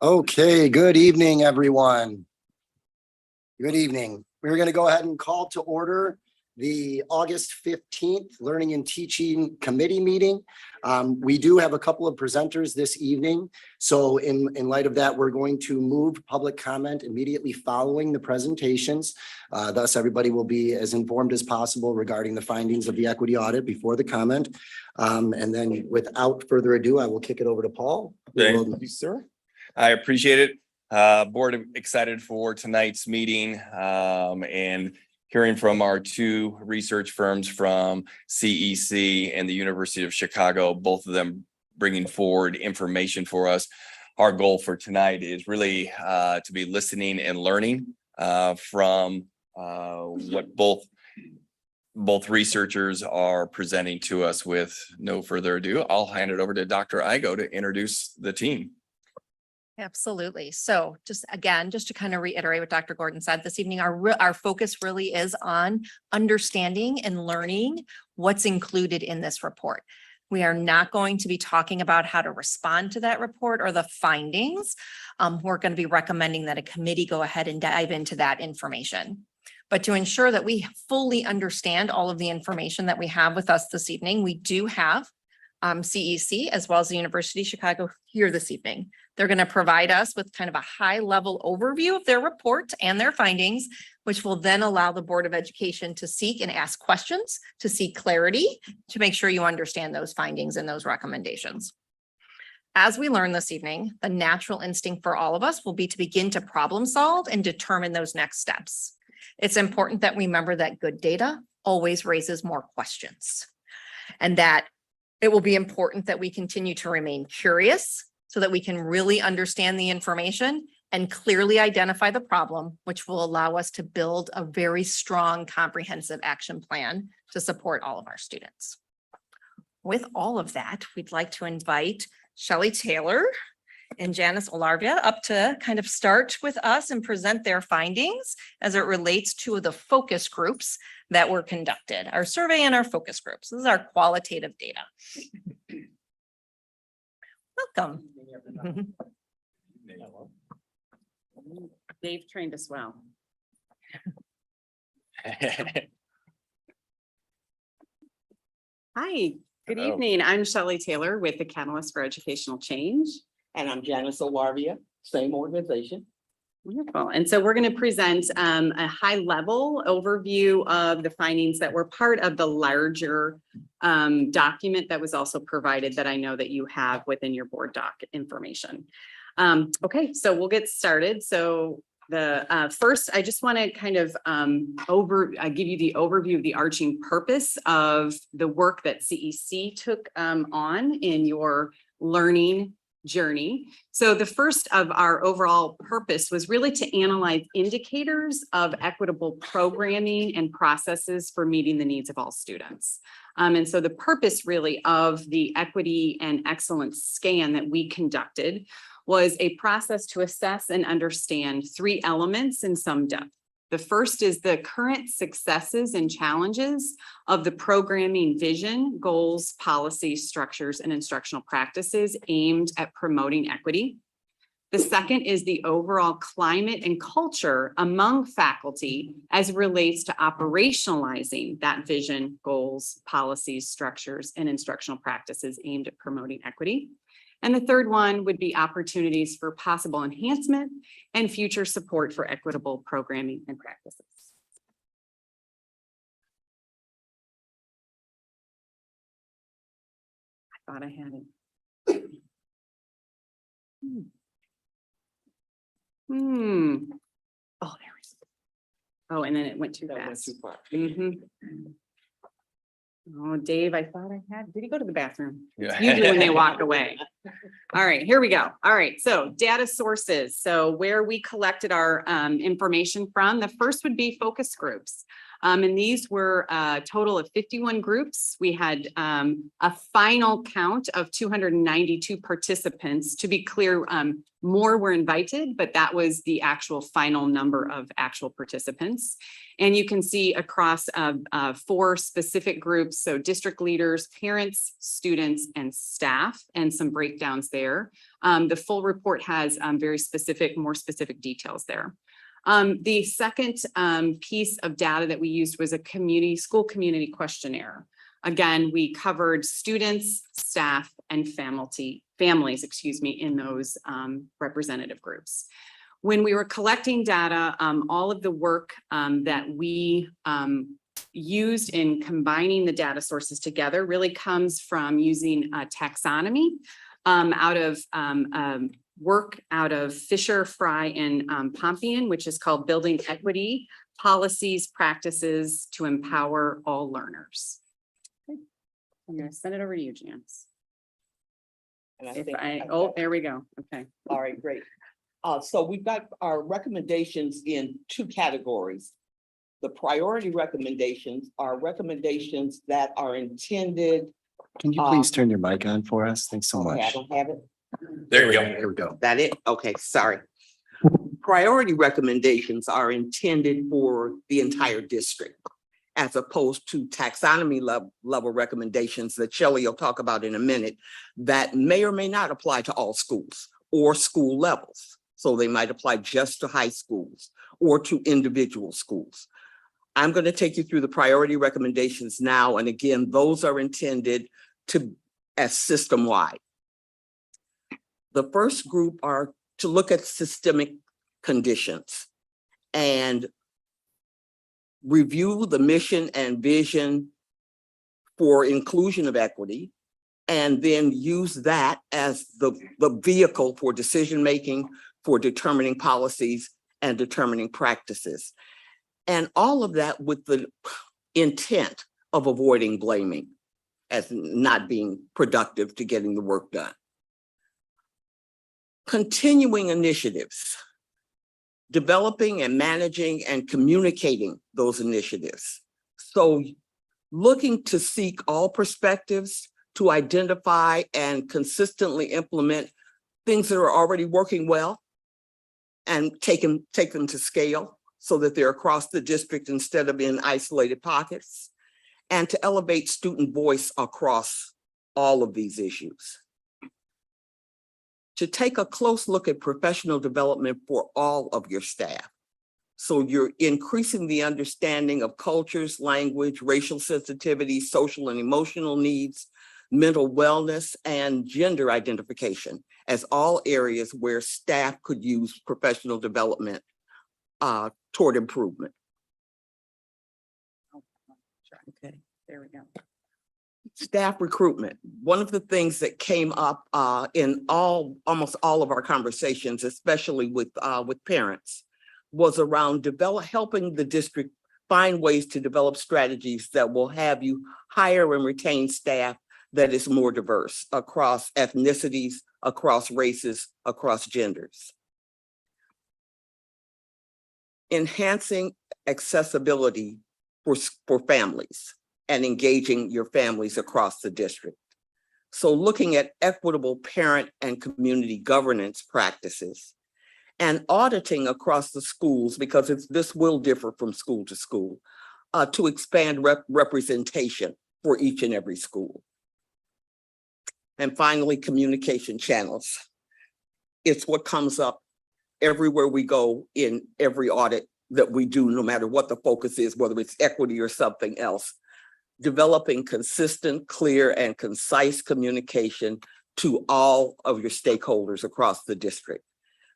Okay, good evening, everyone. Good evening. We're going to go ahead and call to order the August 15th Learning and Teaching Committee meeting. We do have a couple of presenters this evening. So in light of that, we're going to move public comment immediately following the presentations. Thus, everybody will be as informed as possible regarding the findings of the equity audit before the comment. And then without further ado, I will kick it over to Paul. Thank you, sir. I appreciate it. Board excited for tonight's meeting and hearing from our two research firms from CEC and the University of Chicago, both of them bringing forward information for us. Our goal for tonight is really to be listening and learning from what both researchers are presenting to us. With no further ado, I'll hand it over to Dr. Igo to introduce the team. Absolutely. So just to kind of reiterate what Dr. Gordon said this evening, our focus really is on understanding and learning what's included in this report. We are not going to be talking about how to respond to that report or the findings. We're going to be recommending that a committee go ahead and dive into that information. But to ensure that we fully understand all of the information that we have with us this evening, we do have CEC as well as the University of Chicago here this evening. They're going to provide us with kind of a high level overview of their report and their findings, which will then allow the Board of Education to seek and ask questions, to seek clarity, to make sure you understand those findings and those recommendations. As we learn this evening, the natural instinct for all of us will be to begin to problem solve and determine those next steps. It's important that we remember that good data always raises more questions, and that it will be important that we continue to remain curious so that we can really understand the information and clearly identify the problem, which will allow us to build a very strong, comprehensive action plan to support all of our students. With all of that, we'd like to invite Shelley Taylor and Janice Olarvia up to kind of start with us and present their findings as it relates to the focus groups that were conducted, our survey and our focus groups. This is our qualitative data. Welcome. Dave trained us well. Hi, good evening. I'm Shelley Taylor with the Catalyst for Educational Change. And I'm Janice Olarvia, same organization. Wonderful. And so we're going to present a high level overview of the findings that were part of the larger document that was also provided that I know that you have within your board doc information. Okay, so we'll get started. So the first, I just want to kind of give you the overview of the arching purpose of the work that CEC took on in your learning journey. So the first of our overall purpose was really to analyze indicators of equitable programming and processes for meeting the needs of all students. And so the purpose really of the equity and excellence scan that we conducted was a process to assess and understand three elements in some depth. The first is the current successes and challenges of the programming vision, goals, policies, structures, and instructional practices aimed at promoting equity. The second is the overall climate and culture among faculty as it relates to operationalizing that vision, goals, policies, structures, and instructional practices aimed at promoting equity. And the third one would be opportunities for possible enhancement and future support for equitable programming and practices. I thought I had it. Oh, there we go. Oh, and then it went too fast. Oh, Dave, I thought I had, did he go to the bathroom? Yeah. Usually when they walk away. All right, here we go. All right, so data sources. So where we collected our information from, the first would be focus groups. And these were a total of 51 groups. We had a final count of 292 participants. To be clear, more were invited, but that was the actual final number of actual participants. And you can see across 4 specific groups, so district leaders, parents, students, and staff, and some breakdowns there. The full report has more specific details there. The second piece of data that we used was a school community questionnaire. Again, we covered students, staff, and families, in those representative groups. When we were collecting data, all of the work that we used in combining the data sources together really comes from using a taxonomy work out of Fisher, Fry, and Pompian, which is called Building Equity, Policies, Practices to Empower All Learners. Okay. I'm going to send it over to you, Janice. There we go. Okay. All right, great. So we've got our recommendations in 2 categories. The priority recommendations are recommendations that are intended. Can you please turn your mic on for us? Thanks so Okay, I much. don't have it. There you go. Here we go. That it? Okay, sorry. Priority recommendations are intended for the entire district, as opposed to taxonomy level recommendations that Shelley will talk about in a minute, that may or may not apply to all schools or school levels. So they might apply just to high schools or to individual schools. I'm going to take you through the priority recommendations now. And again, those are intended as system-wide. The first group are to look at systemic conditions and review the mission and vision for inclusion of equity, and then use that as the vehicle for decision-making, for determining policies and determining practices. And all of that with the intent of avoiding blaming as not being productive to getting the work done. Continuing initiatives, developing and managing and communicating those initiatives. So looking to seek all perspectives to identify and consistently implement things that are already working well and take them to scale so that they're across the district instead of in isolated pockets, and to elevate student voice across all of these issues. To take a close look at professional development for all of your staff. So you're increasing the understanding of cultures, language, racial sensitivity, social and emotional needs, mental wellness, and gender identification as all areas where staff could use professional development toward improvement. Okay, there we go. Staff recruitment. One of the things that came up in almost all of our conversations, especially with parents, was around helping the district find ways to develop strategies that will have you hire and retain staff that is more diverse across ethnicities, across races, across genders. Enhancing accessibility for families and engaging your families across the district. So looking at equitable parent and community governance practices and auditing across the schools, because this will differ from school to school, to expand representation for each and every school. And finally, communication channels. It's what comes up everywhere we go in every audit that we do, no matter what the focus is, whether it's equity or something else. Developing consistent, clear, and concise communication to all of your stakeholders across the district.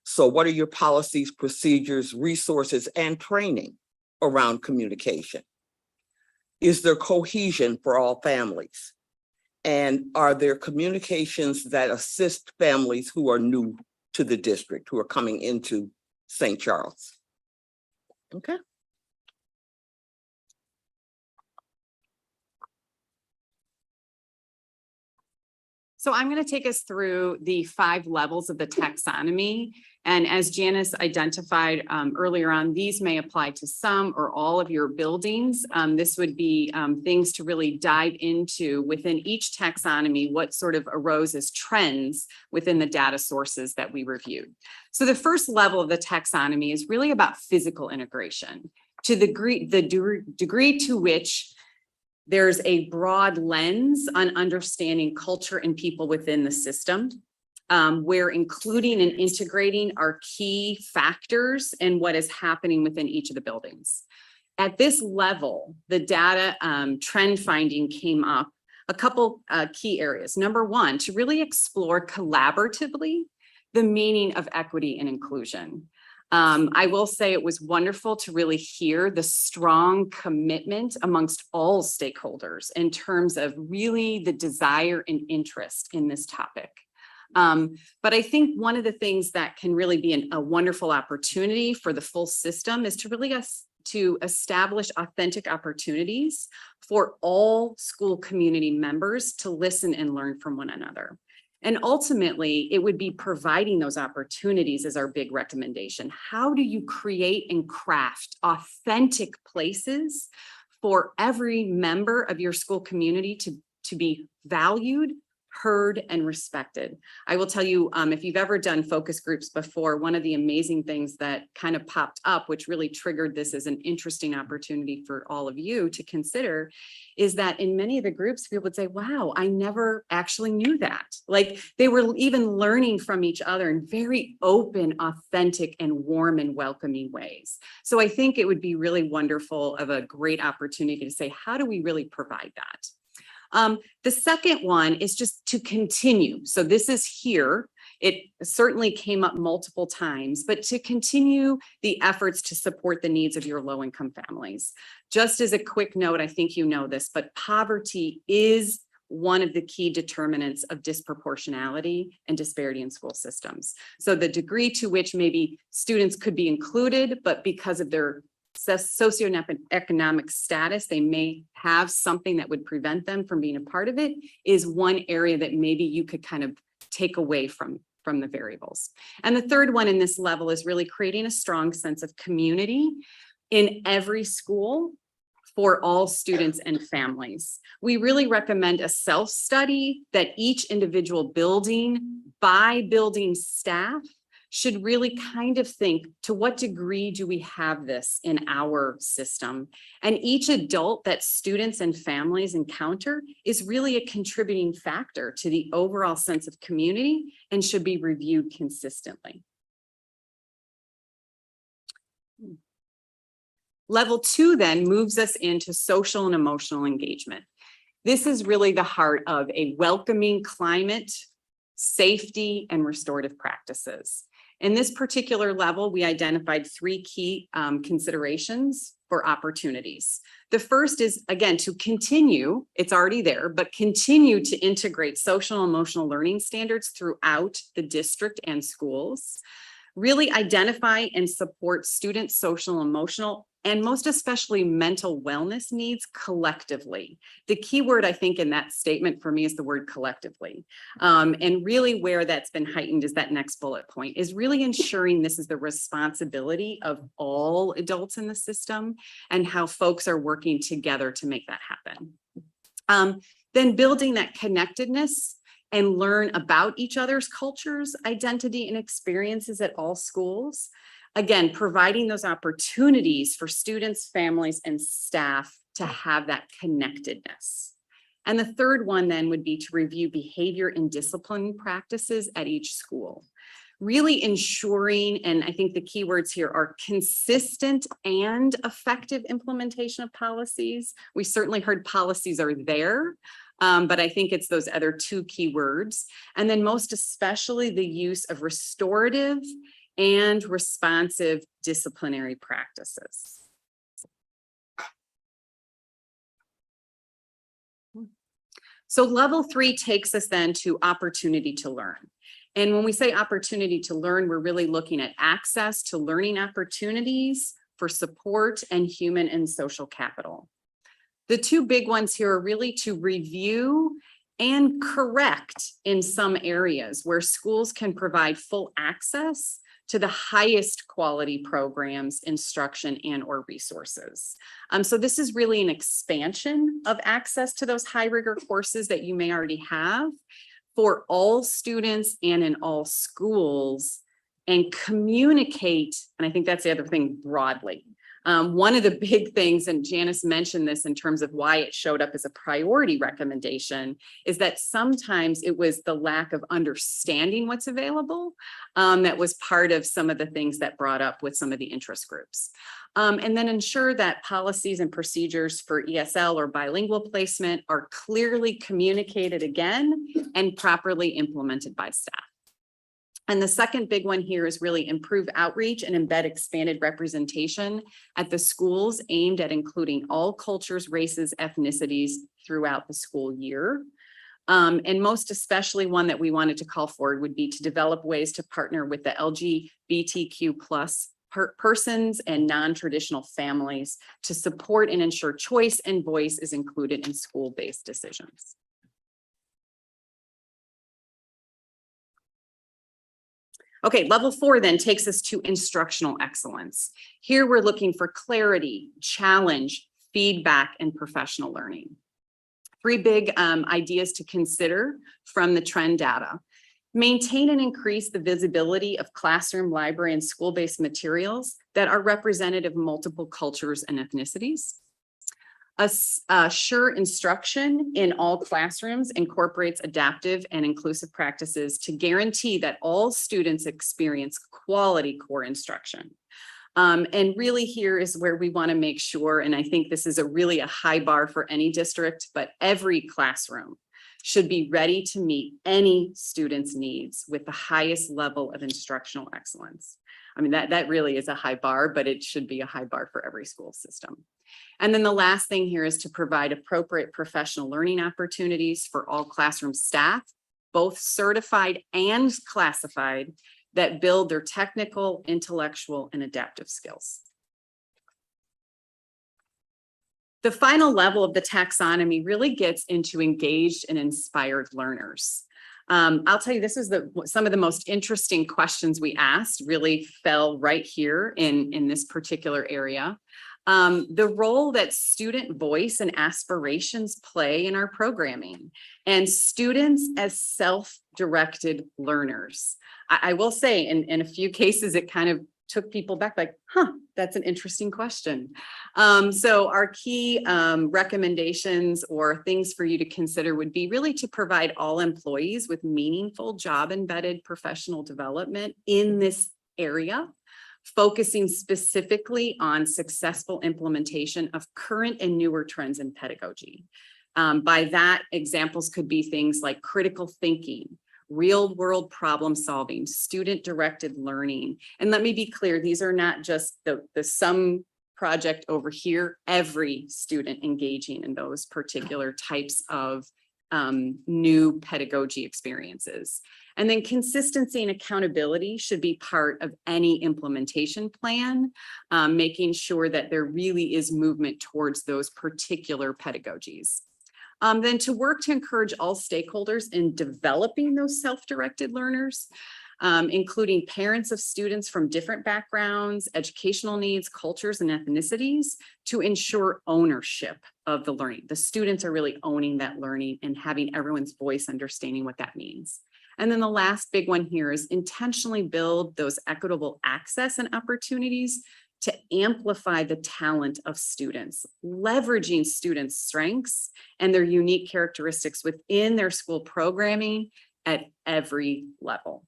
So what are your policies, procedures, resources, and training around communication? Is there cohesion for all families? And are there communications that assist families who are new to the district, who are coming into St. Charles? Okay. So So I'm going to take us through the 5 levels of the taxonomy. And as Janice identified earlier on, these may apply to some or all of your buildings. This would be things to really dive into within each taxonomy, what sort of arose as trends within the data sources that we reviewed. So the first level of the taxonomy is really about physical integration, to the degree to which there's a broad lens on understanding culture and people within the system, where including and integrating are key factors in what is happening within each of the buildings. At this level, the data trend finding came up a couple key areas. Number one, to really explore collaboratively the meaning of equity and inclusion. I will say it was wonderful to really hear the strong commitment amongst all stakeholders in terms of really the desire and interest in this topic. But I think one of the things that can really be a wonderful opportunity for the full system is to really to establish authentic opportunities for all school community members to listen and learn from one another. And ultimately, it would be providing those opportunities as our big recommendation. How do you create and craft authentic places for every member of your school community to be valued, heard, and respected? I will tell you, if you've ever done focus groups before, one of the amazing things that kind of popped up, which really triggered this as an interesting opportunity for all of you to consider, is that in many of the groups, people would say, wow, I never actually knew that. Like they were even learning from each other in very open, authentic, and warm and welcoming ways. So I think it would be really wonderful, of a great opportunity to say, how do we really provide that? The second one is just to continue. So this is here. It certainly came up multiple times, but to continue the efforts to support the needs of your low-income families. Just as a quick note, I think you know this, but poverty is one of the key determinants of disproportionality and disparity in school systems. So the degree to which maybe students could be included, but because of their socioeconomic status, they may have something that would prevent them from being a part of it, is one area that maybe you could kind of take away from the variables. And the third one in this level is really creating a strong sense of community in every school for all students and families. We really recommend a self-study that each individual building by building staff should really kind of think, to what degree do we have this in our system? And each adult that students and families encounter is really a contributing factor to the overall sense of community and should be reviewed consistently. Level 2 then moves us into social and emotional engagement. This is really the heart of a welcoming climate, safety, and restorative practices. In this particular level, we identified 3 key considerations for opportunities. The first is, again, to continue, it's already there, but continue to integrate social and emotional learning standards throughout the district and schools. Really identify and support students' social, emotional, and most especially mental wellness needs collectively. The key word, I think, in that statement for me is the word collectively. And really where that's been heightened is that next bullet point, is really ensuring this is the responsibility of all adults in the system and how folks are working together to make that happen. Then building that connectedness and learn about each other's cultures, identity, and experiences at all schools. Again, providing those opportunities for students, families, and staff to have that connectedness. And the third one then would be to review behavior and discipline practices at each school. Really ensuring, and I think the key words here are consistent and effective implementation of policies. We certainly heard policies are there, but I think it's those other 2 key words. And then most especially the use of restorative and responsive disciplinary practices. So level 3 takes us then to opportunity to learn. And when we say opportunity to learn, we're really looking at access to learning opportunities for support and human and social capital. The 2 big ones here are really to review and correct in some areas where schools can provide full access to the highest quality programs, instruction, and or resources. So this is really an expansion of access to those high rigor courses that you may already have for all students and in all schools, and communicate, and I think that's the other thing, broadly. One of the big things, and Janice mentioned this in terms of why it showed up as a priority recommendation, is that sometimes it was the lack of understanding what's available that was part of some of the things that brought up with some of the interest groups. And then ensure that policies and procedures for ESL or bilingual placement are clearly communicated again and properly implemented by staff. And the second big one here is really improve outreach and embed expanded representation at the schools aimed at including all cultures, races, ethnicities throughout the school year. And most especially one that we wanted to call forward would be to develop ways to partner with the LGBTQ+ persons and non-traditional families to support and ensure choice and voice is included in school-based decisions. Okay, level 4 then takes us to instructional excellence. Here we're looking for clarity, challenge, feedback, and professional learning. 3 big ideas to consider from the trend data. Maintain and increase the visibility of classroom, library, and school-based materials that are representative of multiple cultures and ethnicities. Assure instruction in all classrooms incorporates adaptive and inclusive practices to guarantee that all students experience quality core instruction. And really here is where we want to make sure, and I think this is a high bar for any district, but every classroom should be ready to meet any student's needs with the highest level of instructional excellence. I mean, that really is a high bar, but it should be a high bar for every school system. And then the last thing here is to provide appropriate professional learning opportunities for all classroom staff, both certified and classified, that build their technical, intellectual, and adaptive skills. The final level of the taxonomy really gets into engaged and inspired learners. I'll tell you, this is some of the most interesting questions we asked really fell right here in this particular area. The role that student voice and aspirations play in our programming, and students as self-directed learners. I will say in a few cases, it kind of took people back like, that's an interesting question. So our key recommendations or things for you to consider would be really to provide all employees with meaningful job embedded professional development in this area, focusing specifically on successful implementation of current and newer trends in pedagogy. By that, examples could be things like critical thinking, real world problem solving, student directed learning. And let me be clear, these are not just the some project over here, every student engaging in those particular types of new pedagogy experiences. And then consistency and accountability should be part of any implementation plan, making sure that there really is movement towards those particular pedagogies. Then to work to encourage all stakeholders in developing those self-directed learners, including parents of students from different backgrounds, educational needs, cultures, and ethnicities, to ensure ownership of the learning. The students are really owning that learning and having everyone's voice understanding what that means. And then the last big one here is intentionally build those equitable access and opportunities to amplify the talent of students, leveraging students' strengths and their unique characteristics within their school programming at every level.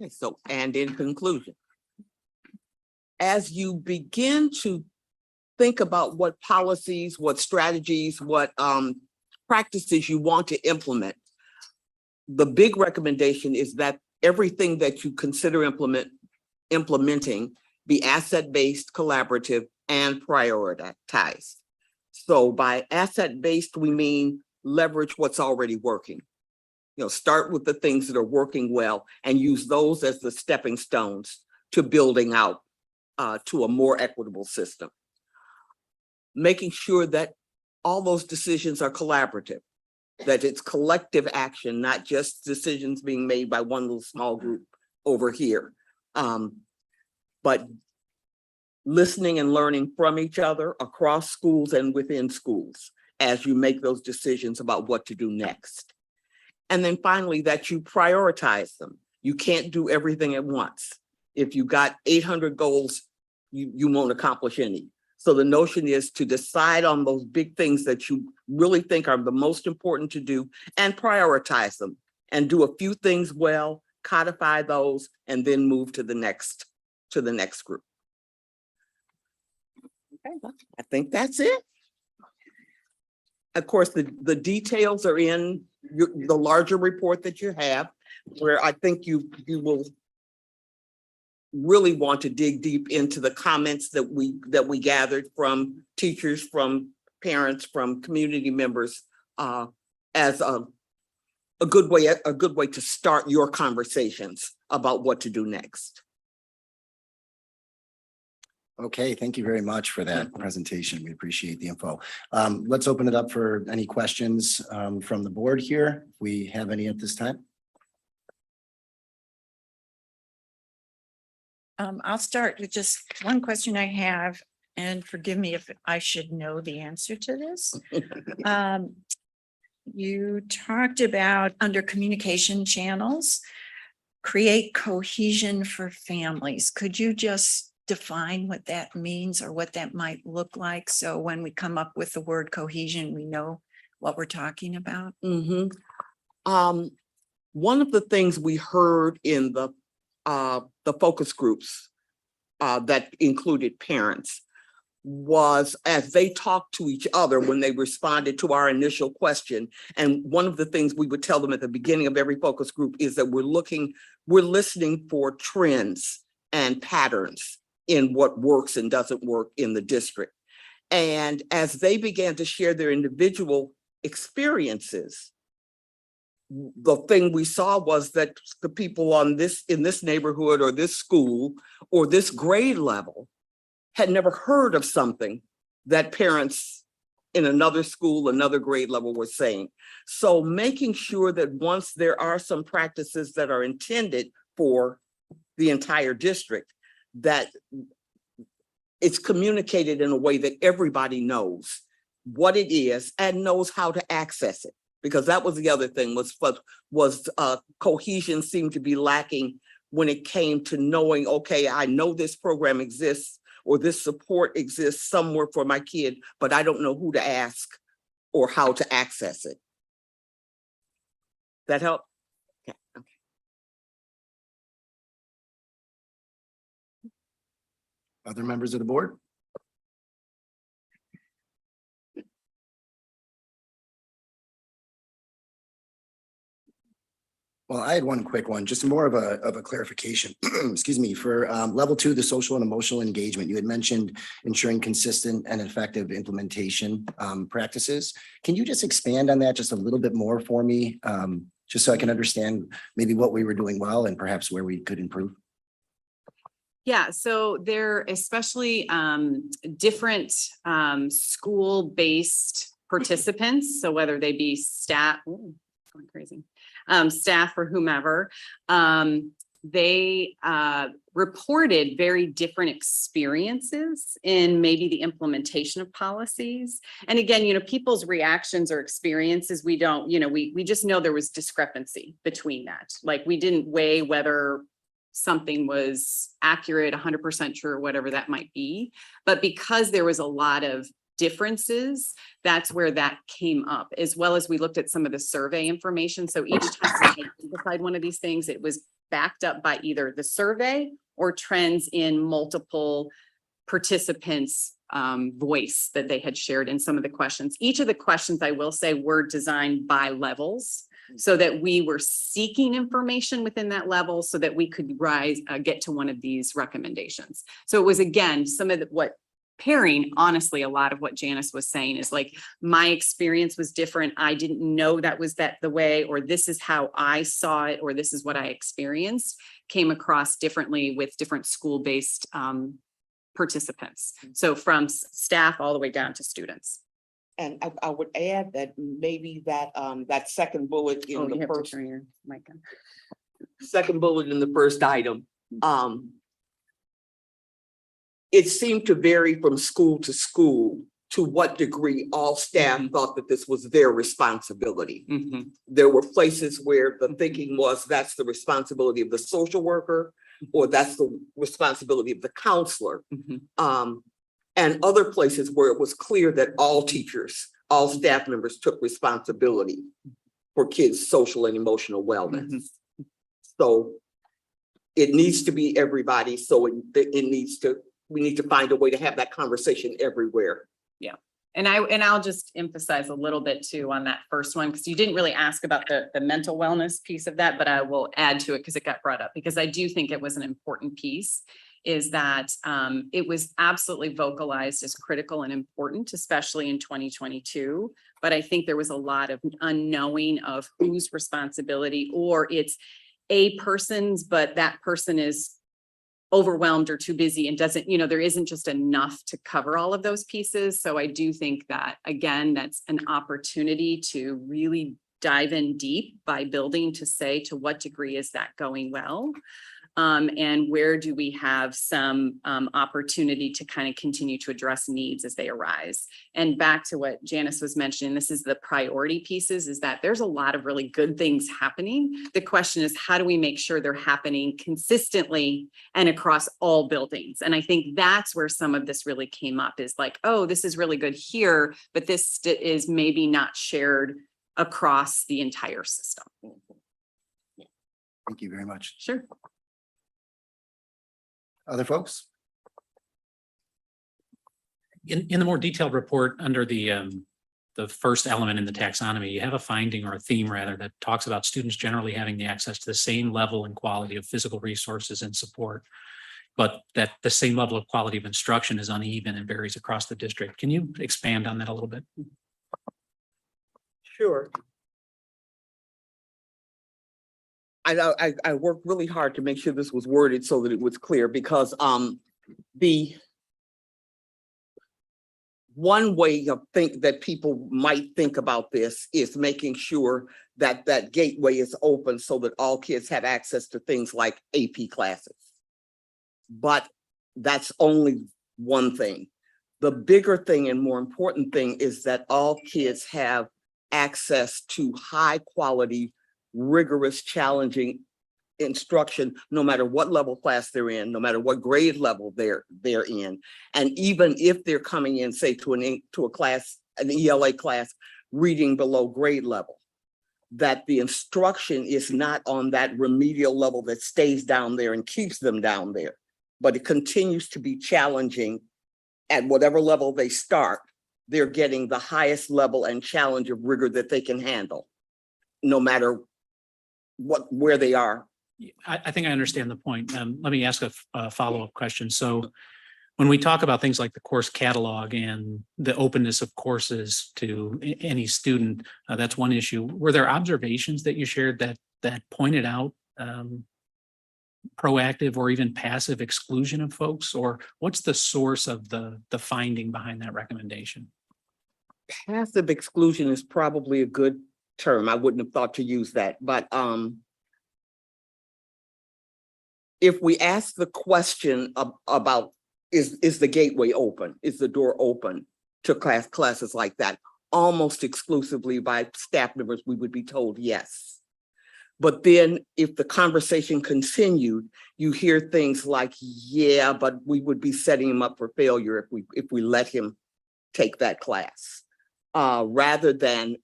Okay, so, and in conclusion, as you begin to think about what policies, what strategies, what practices you want to implement, the big recommendation is that everything that you consider implementing be asset-based, collaborative, and prioritized. So by asset-based, we mean leverage what's already working. You know, start with the things that are working well and use those as the stepping stones to building out to a more equitable system. making sure that all those decisions are collaborative, that it's collective action, not just decisions being made by one little small group over here. But listening and learning from each other across schools and within schools as you make those decisions about what to do next. And then finally, that you prioritize them. You can't do everything at once. If you got 800 goals, you won't accomplish any. So the notion is to decide on those big things that you really think are the most important to do and prioritize them and do a few things well, codify those, and then move to the next group. Okay, I think that's it. Of course, the details are in the larger report that you have, where I think you will really want to dig deep into the comments that we gathered from teachers, from parents, from community members, as a good way to start your conversations about what to do next. Okay, thank you very much for that presentation. We appreciate the info. Let's open it up for any questions from the board here. If we have any at this time. I'll start with just one question I have, and forgive me if I should know the answer to this. You talked about under communication channels, create cohesion for families. Could you just define what that means or what that might look like? So when we come up with the word cohesion, we know what we're talking about. One of the things we heard in the focus groups that included parents was as they talked to each other when they responded to our initial question. And one of the things we would tell them at the beginning of every focus group is that we're listening for trends and patterns in what works and doesn't work in the district. And as they began to share their individual experiences, the thing we saw was that the people in this neighborhood or this school or this grade level had never heard of something that parents in another school, another grade level were saying. So making sure that once there are some practices that are intended for the entire district, that it's communicated in a way that everybody knows what it is and knows how to access it. Because that was the other thing was cohesion seemed to be lacking when it came to knowing, okay, I know this program exists or this support exists somewhere for my kid, but I don't know who to ask or how to access it. That help? Yeah. Okay. Other members of the board? Well, I had one quick one, just more of a clarification, excuse me, for level 2, the social and emotional engagement. You had mentioned ensuring consistent and effective implementation practices. Can you just expand on that just a little bit more for me? Just so I can understand maybe what we were doing well and perhaps where we could improve. Yeah, so they're especially different school-based participants. So whether they be staff, going crazy, staff or whomever, they reported very different experiences in maybe the implementation of policies. And again, people's reactions or experiences, we don't, we just know there was discrepancy between that. Like we didn't weigh whether something was accurate, 100% true, or whatever that might be. But because there was a lot of differences, that's where that came up, as well as we looked at some of the survey information. So each time we identified one of these things, it was backed up by either the survey or trends in multiple participants' voice that they had shared in some of the questions. Each of the questions, I will say, were designed by levels so that we were seeking information within that level so that we could get to one of these recommendations. So it was, again, some of what pairing, honestly, a lot of what Janice was saying is like, my experience was different. I didn't know that was the way, or this is how I saw it, or this is what I experienced, came across differently with different school-based participants. So from staff all the way down to students. And I would add that maybe that, that second bullet Oh, in you the have to first, turn your mic on. second bullet in the first item, it seemed to vary from school to school to what degree all staff thought that this was their responsibility. There were places where the thinking was that's the responsibility of the social worker, or that's the responsibility of the counselor. And other places where it was clear that all teachers, all staff members took responsibility for kids' social and emotional wellness. So it needs to be everybody. So we need to find a way to have that conversation everywhere. And I'll just emphasize a little bit too on that first one, because you didn't really ask about the mental wellness piece of that, but I will add to it because it got brought up, because I do think it was an important piece, is that it was absolutely vocalized as critical and important, especially in 2022. But I think there was a lot of unknowing of whose responsibility, or it's a person's, but that person is overwhelmed or too busy and doesn't, there isn't just enough to cover all of those pieces. So I do think that, again, that's an opportunity to really dive in deep by building to say, to what degree is that going well? And where do we have some opportunity to kind of continue to address needs as they arise? And back to what Janice was mentioning, this is the priority pieces, is that there's a lot of really good things happening. The question is, how do we make sure they're happening consistently and across all buildings? And I think that's where some of this really came up, is like, oh, this is really good here, but this is maybe not shared across the entire system. Thank you very much. Sure. Other folks? In the more detailed report under the first element in the taxonomy, you have a finding, or a theme rather, that talks about students generally having the access to the same level and quality of physical resources and support, but that the same level of quality of instruction is uneven and varies across the district. Can you expand on that a little bit? Sure. I worked really hard to make sure this was worded so that it was clear, because the one way of that people might think about this is making sure that that gateway is open so that all kids have access to things like AP classes. But that's only one thing. The bigger thing and more important thing is that all kids have access to high quality, rigorous, challenging instruction, no matter what level class they're in, no matter what grade level they're in. And even if they're coming in, say, to a class, an ELA class, reading below grade level, that the instruction is not on that remedial level that stays down there and keeps them down there, but it continues to be challenging. At whatever level they start, they're getting the highest level and challenge of rigor that they can handle, no matter where they are. I think I understand the point. Let me ask a follow-up question. So when we talk about things like the course catalog and the openness of courses to any student, that's one issue. Were there observations that you shared that pointed out proactive or even passive exclusion of folks? Or what's the source of the finding behind that recommendation? Passive exclusion is probably a good term. I wouldn't have thought to use that, but if we ask the question about is the gateway open, is the door open to classes like that, almost exclusively by staff members, we would be told yes. But then if the conversation continued, you hear things like, yeah, but we would be setting him up for failure if we let him take that class, rather than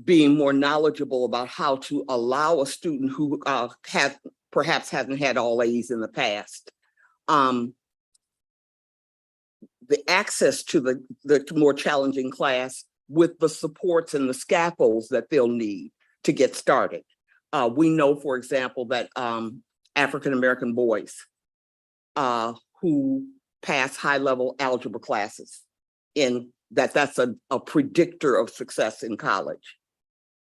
being more knowledgeable about how to allow a student who perhaps hasn't had all A's in the past, the access to the more challenging class with the supports and the scaffolds that they'll need to get started. We know, for example, that African-American boys who pass high-level algebra classes, that's a predictor of success in college.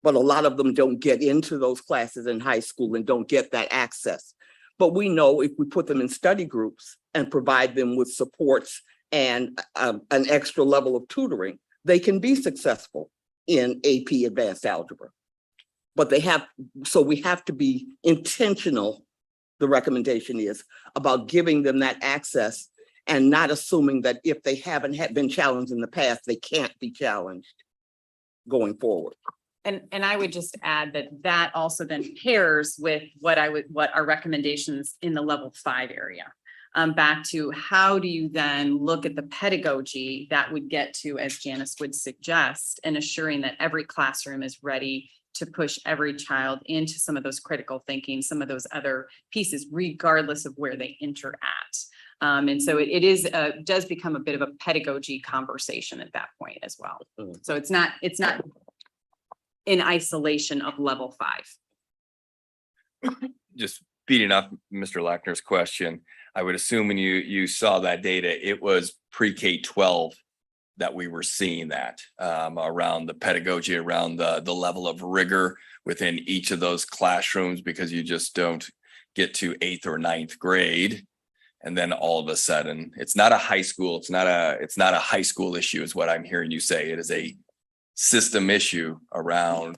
But a lot of them don't get into those classes in high school and don't get that access. But we know if we put them in study groups and provide them with supports and an extra level of tutoring, they can be successful in AP advanced algebra. But so we have to be intentional, the recommendation is, about giving them that access and not assuming that if they haven't been challenged in the past, they can't be challenged going forward. And I would just add that also then pairs with what our recommendations in the level 5 area. Back to how do you then look at the pedagogy that would get to, as Janice would suggest, and assuring that every classroom is ready to push every child into some of those critical thinking, some of those other pieces, regardless of where they enter at. And so it does become a bit of a pedagogy conversation at that point as well. So it's not in isolation of level 5. Just feeding off Mr. Lackner's question, I would assume when you saw that data, it was pre-K 12 that we were seeing that around the pedagogy, around the level of rigor within each of those classrooms, because you just don't get to 8th or 9th grade. And then all of a sudden, it's not a high school, it's not a high school issue is what I'm hearing you say. It is a system issue around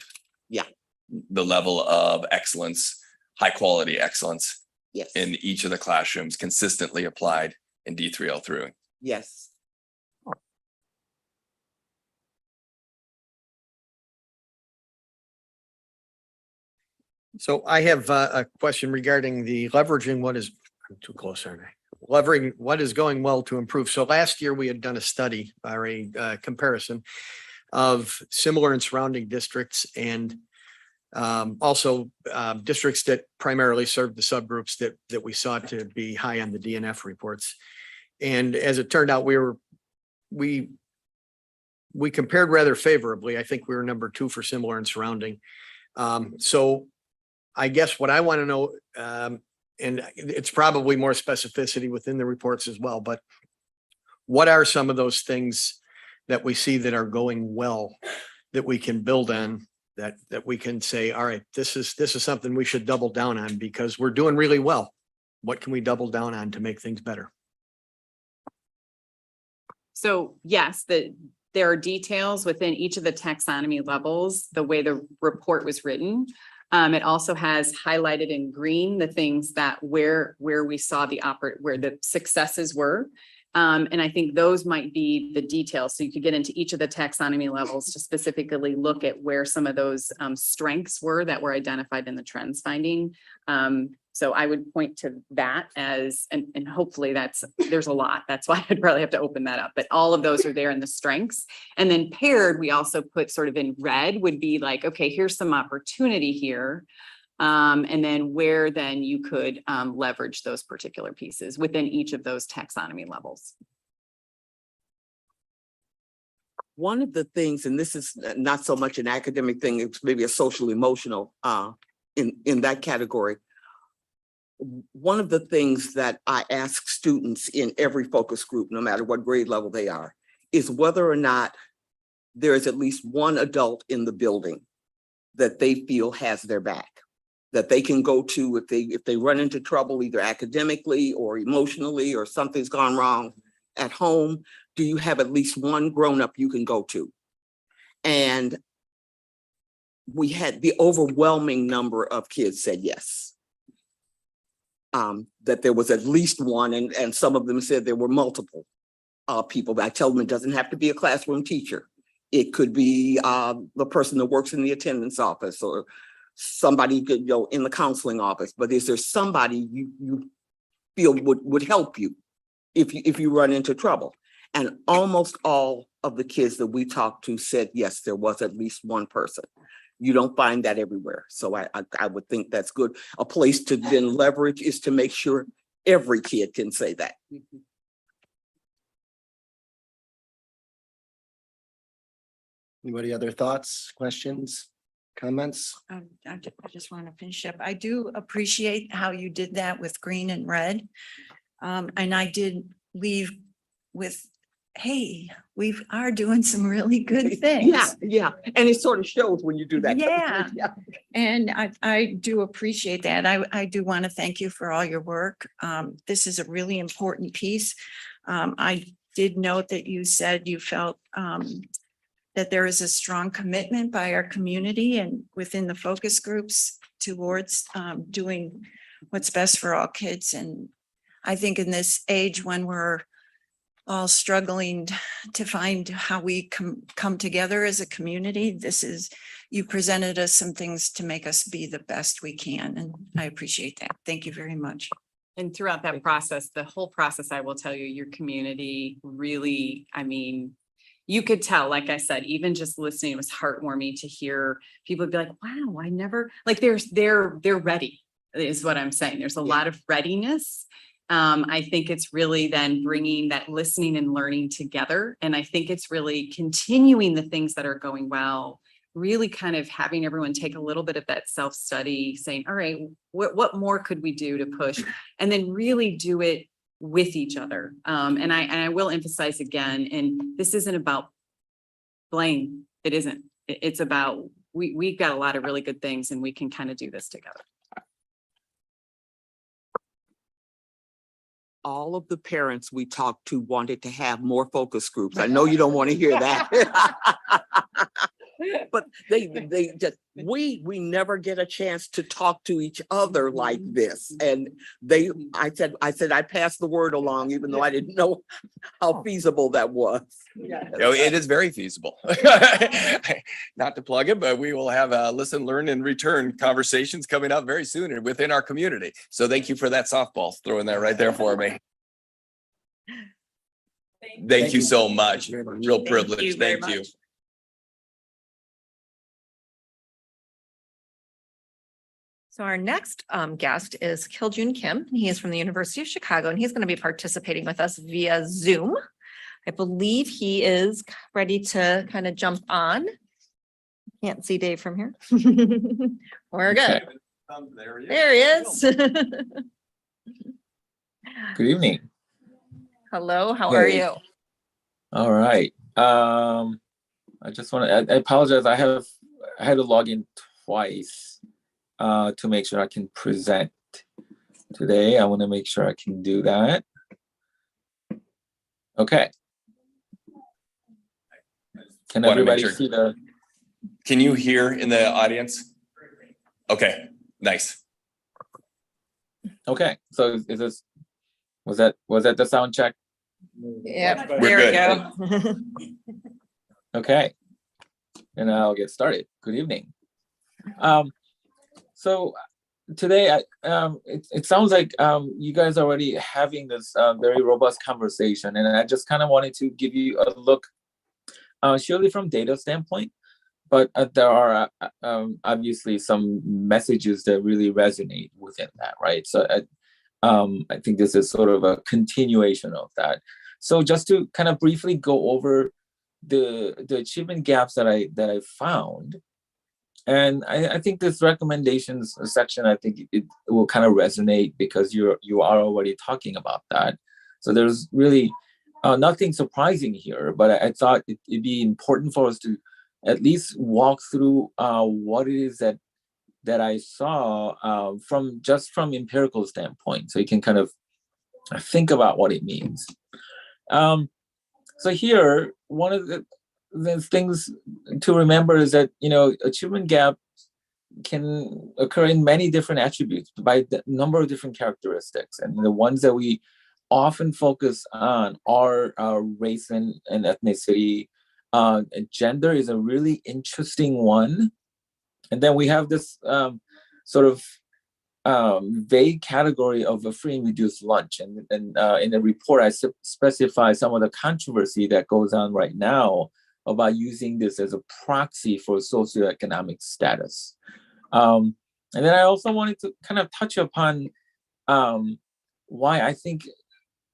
the level of excellence, high quality excellence in each of the classrooms consistently applied in D3L3. Yes. So I have a question regarding the leveraging what is, I'm too close, aren't I? Leveraging what is going well to improve. So last year we had done a study or a comparison of similar and surrounding districts and also districts that primarily serve the subgroups that we sought to be high on the DNF reports. And as it turned out, we compared rather favorably. I think we were number 2 for similar and surrounding. So I guess what I want to know, and it's probably more specificity within the reports as well, but what are some of those things that we see that are going well that we can build on, that we can say, all right, this is something we should double down on because we're doing really well. What can we double down on to make things better? So yes, there are details within each of the taxonomy levels, the way the report was written. It also has highlighted in green the things that where we saw where the successes were. And I think those might be the details. So you could get into each of the taxonomy levels to specifically look at where some of those strengths were that were identified in the trends finding. So I would point to that as, and hopefully there's a lot. That's why I'd probably have to open that up, but all of those are there in the strengths. And then paired, we also put sort of in red would be like, okay, here's some opportunity here. And then where then you could leverage those particular pieces within each of those taxonomy levels. One of the things, and this is not so much an academic thing, it's maybe a social emotional in that category. One of the things that I ask students in every focus group, no matter what grade level they are, is whether or not there is at least one adult in the building that they feel has their back, that they can go to if they run into trouble, either academically or emotionally, or something's gone wrong at home. Do you have at least one grown-up you can go to? And we had the overwhelming number of kids said yes. That there was at least one, and some of them said there were multiple people. But I tell them it doesn't have to be a classroom teacher. It could be the person that works in the attendance office or somebody could go in the counseling office. But is there somebody you feel would help you if you run into trouble? And almost all of the kids that we talked to said yes, there was at least one person. You don't find that everywhere. So I would think that's good. A place to then leverage is to make sure every kid can say that. Anybody other thoughts, questions, comments? I just want to finish up. I do appreciate how you did that with green and red. And I did leave with hey, we are doing some really good things. Yeah, yeah. And it sort of shows when you do that. Yeah. And I do appreciate that. I do want to thank you for all your work. This is a really important piece. I did note that you said you felt that there is a strong commitment by our community and within the focus groups towards doing what's best for all kids. And I think in this age when we're all struggling to find how we come together as a community, you presented us some things to make us be the best we can. And I appreciate that. Thank you very much. And throughout that process, the whole process, I will tell you, your community really, I mean, you could tell, like I said, even just listening, it was heartwarming to hear people be like, wow, I never, like they're ready is what I'm saying. There's a lot of readiness. I think it's really then bringing that listening and learning together. And I think it's really continuing the things that are going well, really kind of having everyone take a little bit of that self-study, saying, all right, what more could we do to push? And then really do it with each other. And I will emphasize again, and this isn't about blame. It isn't. It's about, we've got a lot of really good things and we can kind of do this together. All of the parents we talked to wanted to have more focus groups. I know you don't want to hear that. But they just, we never get a chance to talk to each other like this. And I said, I passed the word along, even though I didn't know how feasible that was. It is very feasible. Not to plug it, but we will have listen, learn, and return conversations coming up very soon and within our community. So thank you for that softball, throwing that right there for me. Thank you so much. Real privilege. Thank you. So our next guest is Kiljun Kim. He is from the University of Chicago, and he's going to be participating with us via Zoom. I believe he is ready to kind of jump on. Can't see Dave from here. We're good. There he is. Good evening. Hello, how are Hey. you? All right. I just want to, I apologize. I had to log in twice to make sure I can present today. I want to make sure I can do that. Okay. Can Want to make everybody sure- see the? Can you hear in the audience? Okay, nice. Okay. So is this, was that the sound check? Yep, We're there we good. go. Okay. And I'll get started. Good evening. So today, it sounds like you guys are already having this very robust conversation, and I just kind of wanted to give you a look, surely from data standpoint, but there are obviously some messages that really resonate within that, right? So I think this is sort of a continuation of that. So just to kind of briefly go over the achievement gaps that I found. And I think this recommendations section, I think it will kind of resonate because you are already talking about that. So there's really nothing surprising here, but I thought it'd be important for us to at least walk through what it is that I saw from empirical standpoint, so you can kind of think about what it means. So here, one of the things to remember is that, achievement gap can occur in many different attributes by the number of different characteristics. And the ones that we often focus on are race and ethnicity. Gender is a really interesting one. And then we have this sort of vague category of a free and reduced lunch. And in the report, I specify some of the controversy that goes on right now about using this as a proxy for socioeconomic status. And then I also wanted to kind of touch upon why I think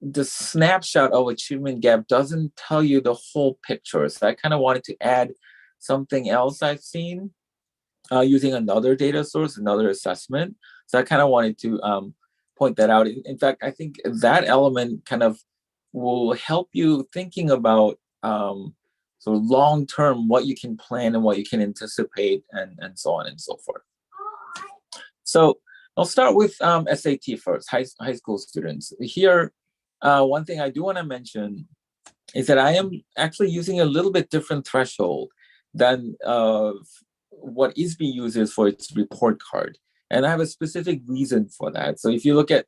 the snapshot of achievement gap doesn't tell you the whole picture. So I kind of wanted to add something else I've seen using another data source, another assessment. So I kind of wanted to point that out. In fact, I think that element kind of will help you thinking about so long term what you can plan and what you can anticipate and so on and so forth. So I'll start with SAT first, high school students. Here, one thing I do want to mention is that I am actually using a little bit different threshold than what ISB uses for its report card. And I have a specific reason for that. So if you look at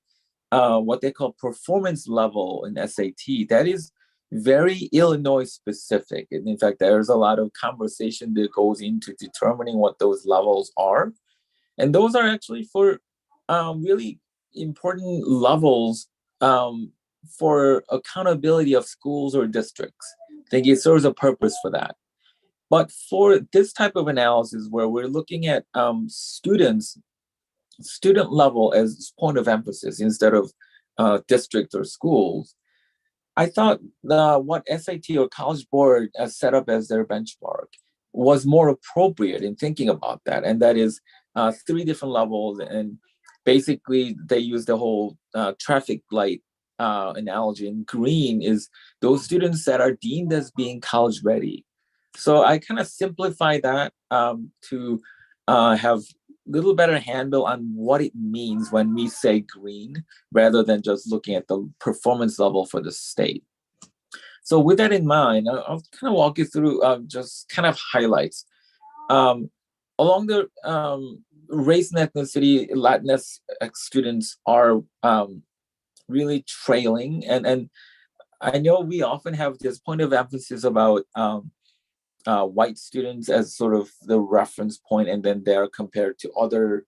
what they call performance level in SAT, that is very Illinois specific. And in fact, there's a lot of conversation that goes into determining what those levels are. And those are actually for really important levels for accountability of schools or districts. I think it serves a purpose for that. But for this type of analysis where we're looking at student level as point of emphasis instead of districts or schools, I thought what SAT or College Board has set up as their benchmark was more appropriate in thinking about that. And that is 3 different levels. And basically they use the whole traffic light analogy. And green is those students that are deemed as being college ready. So I kind of simplify that to have a little better handle on what it means when we say green, rather than just looking at the performance level for the state. So with that in mind, I'll kind of walk you through just kind of highlights. Along the race and ethnicity, Latinx students are really trailing. And I know we often have this point of emphasis about white students as sort of the reference point, and then they're compared to other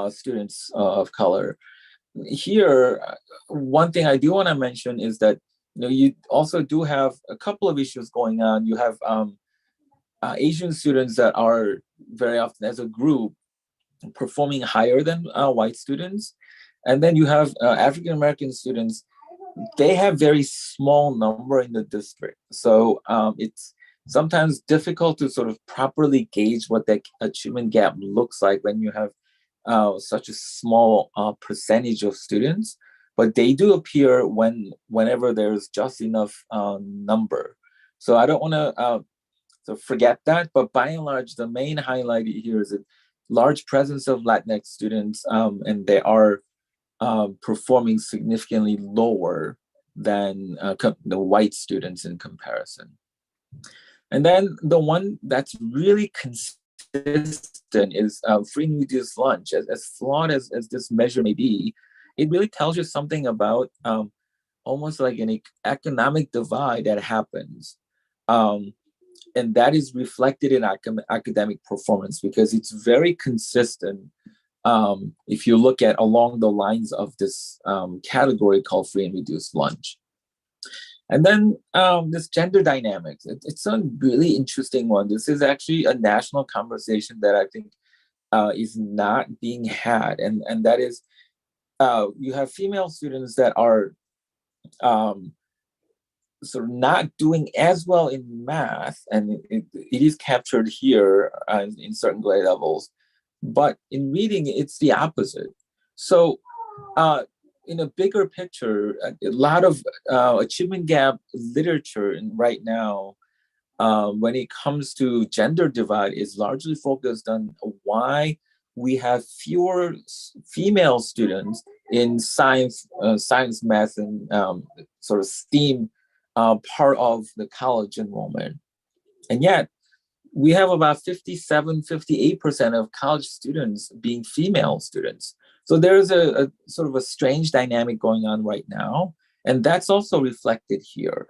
students of color. Here, one thing I do want to mention is that you also do have a couple of issues going on. You have Asian students that are very often as a group performing higher than white students. And then you have African American students, they have very small number in the district. So it's sometimes difficult to sort of properly gauge what that achievement gap looks like when you have such a small percentage of students, but they do appear whenever there's just enough number. So I don't want to forget that, but by and large, the main highlight here is a large presence of Latinx students, and they are performing significantly lower than the white students in comparison. And then the one that's really consistent is free and reduced lunch. As flawed as this measure may be, it really tells you something about almost like an economic divide that happens. And that is reflected in academic performance because it's very consistent if you look at along the lines of this category called free and reduced lunch. And then this gender dynamics, it's a really interesting one. This is actually a national conversation that I think is not being had. And that is, you have female students that are sort of not doing as well in math, and it is captured here in certain grade levels. But in reading, it's the opposite. So in a bigger picture, a lot of achievement gap literature right now, when it comes to gender divide, is largely focused on why we have fewer female students in science, math, and sort of STEAM part of the college enrollment. And yet, we have about 58% of college students being female students. So there's a sort of a strange dynamic going on right now. And that's also reflected here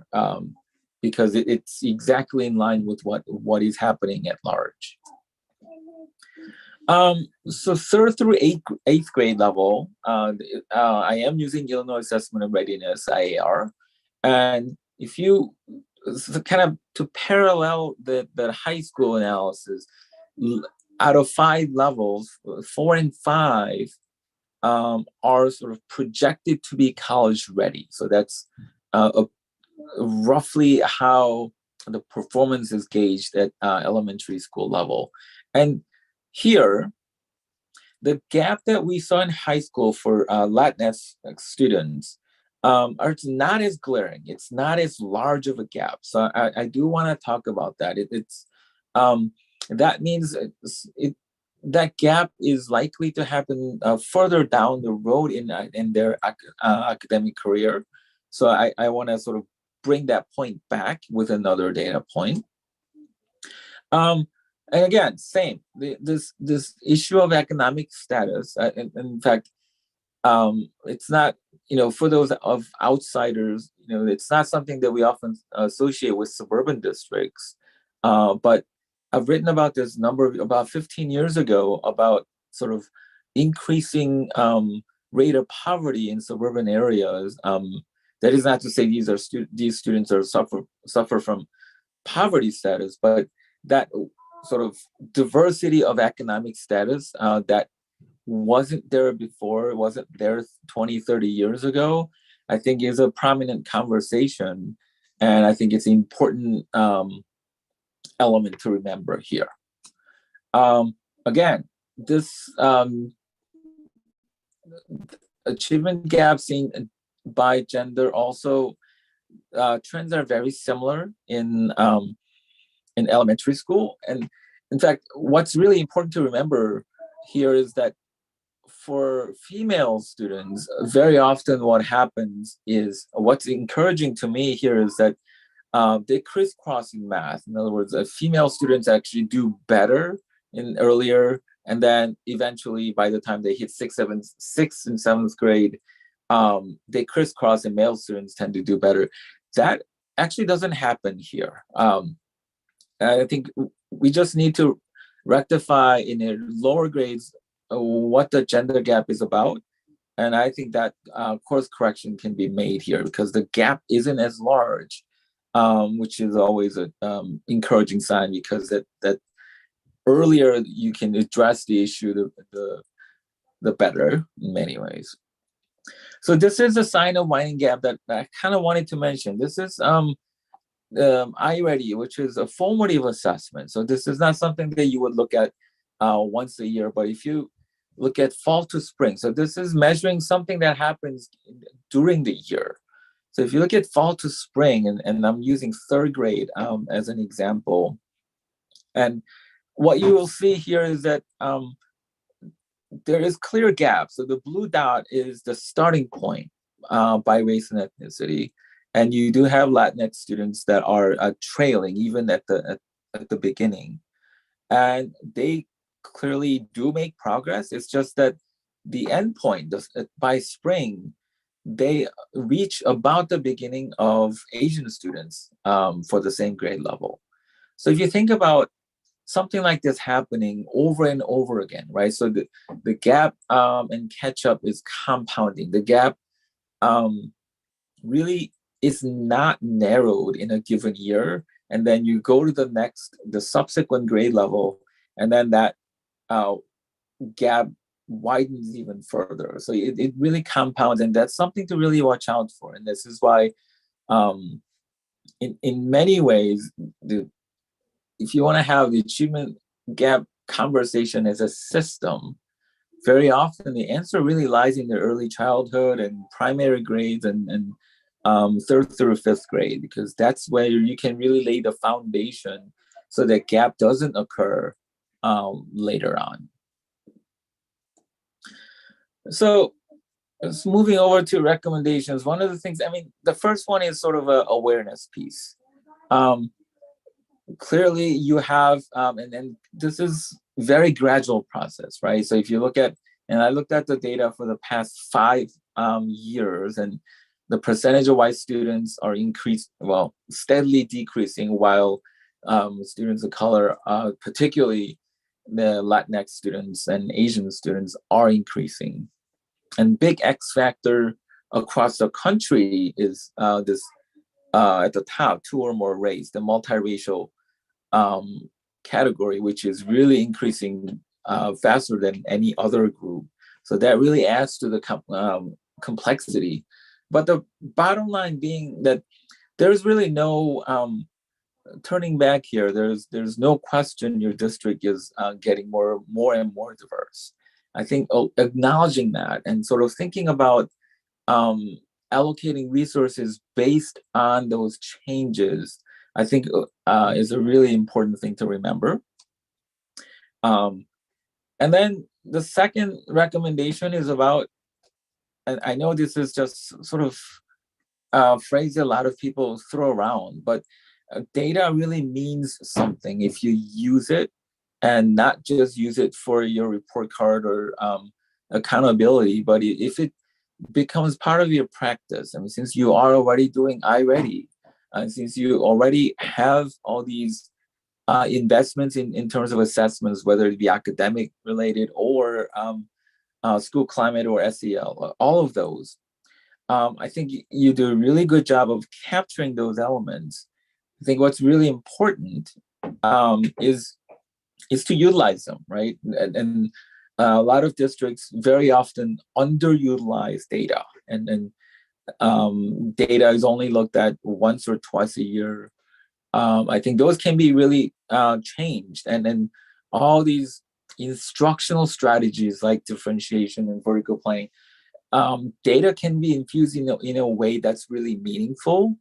because it's exactly in line with what is happening at large. So 3rd through 8th grade level, I am using Illinois Assessment of Readiness, IAR. And if you kind of to parallel the high school analysis, out of 5 levels, 4 and 5 are sort of projected to be college ready. So that's roughly how the performance is gauged at elementary school level. And here, the gap that we saw in high school for Latinx students are not as glaring. It's not as large of a gap. So I do want to talk about that. That means that gap is likely to happen further down the road in their academic career. So I want to sort of bring that point back with another data point. And again, same, this issue of economic status. In fact, it's not, for those of outsiders, it's not something that we often associate with suburban districts. But I've written about this about 15 years ago about sort of increasing rate of poverty in suburban areas. That is not to say these students are suffer from poverty status, but that sort of diversity of economic status that wasn't there before, wasn't there 20, 30 years ago, I think is a prominent conversation. And I think it's an important element to remember here. Again, this achievement gap seen by gender also, trends are very similar in elementary school. And in fact, what's really important to remember here is that for female students, very often what happens is, what's encouraging to me here is that they crisscross in math. In other words, female students actually do better in earlier, and then eventually by the time they hit sixth and seventh grade, they crisscross and male students tend to do better. That actually doesn't happen here. I think we just need to rectify in the lower grades what the gender gap is about. And I think that course correction can be made here because the gap isn't as large, which is always an encouraging sign, because that earlier you can address the issue, the better in many ways. So this is a sign of widening gap that I kind of wanted to mention. This is iReady, which is a formative assessment. So this is not something that you would look at once a year, but if you look at fall to spring, so this is measuring something that happens during the year. So if you look at fall to spring, and I'm using third grade as an example, and what you will see here is that there is clear gap. So the blue dot is the starting point by race and ethnicity. And you do have Latinx students that are trailing even at the beginning. And they clearly do make progress. It's just that the end point, by spring, they reach about the beginning of Asian students for the same grade level. So if you think about something like this happening over and over again, right? So the gap and catch up is compounding. The gap really is not narrowed in a given year. And then you go to the subsequent grade level, and then that gap widens even further. So it really compounds, and that's something to really watch out for. And this is why in many ways, if you want to have the achievement gap conversation as a system, very often the answer really lies in the early childhood and primary grades and third through fifth grade, because that's where you can really lay the foundation so that gap doesn't occur later on. So moving over to recommendations, one of the things, the first one is sort of an awareness piece. Clearly you have, and this is very gradual process, right? So if you look at, and I looked at the data for the past 5 years, and the percentage of white students are steadily decreasing, while students of color, particularly the Latinx students and Asian students, are increasing. And big X factor across the country is this at the top, 2 or more race, the multiracial category, which is really increasing faster than any other group. So that really adds to the complexity. But the bottom line being that there's really no turning back here. There's no question your district is getting more and more diverse. I think acknowledging that and sort of thinking about allocating resources based on those changes, I think is a really important thing to remember. And then the second recommendation is about, and I know this is just sort of a phrase a lot of people throw around, but data really means something if you use it and not just use it for your report card or accountability, but if it becomes part of your practice. I mean, since you are already doing iReady, and since you already have all these investments in terms of assessments, whether it be academic related or school climate or SEL, all of those, I think you do a really good job of capturing those elements. I think what's really important is to utilize them, right? And a lot of districts very often underutilize data, and data is only looked at once or twice a year. I think those can be really changed, and then all these instructional strategies like differentiation and vertical planning, data can be infused in a way that's really meaningful.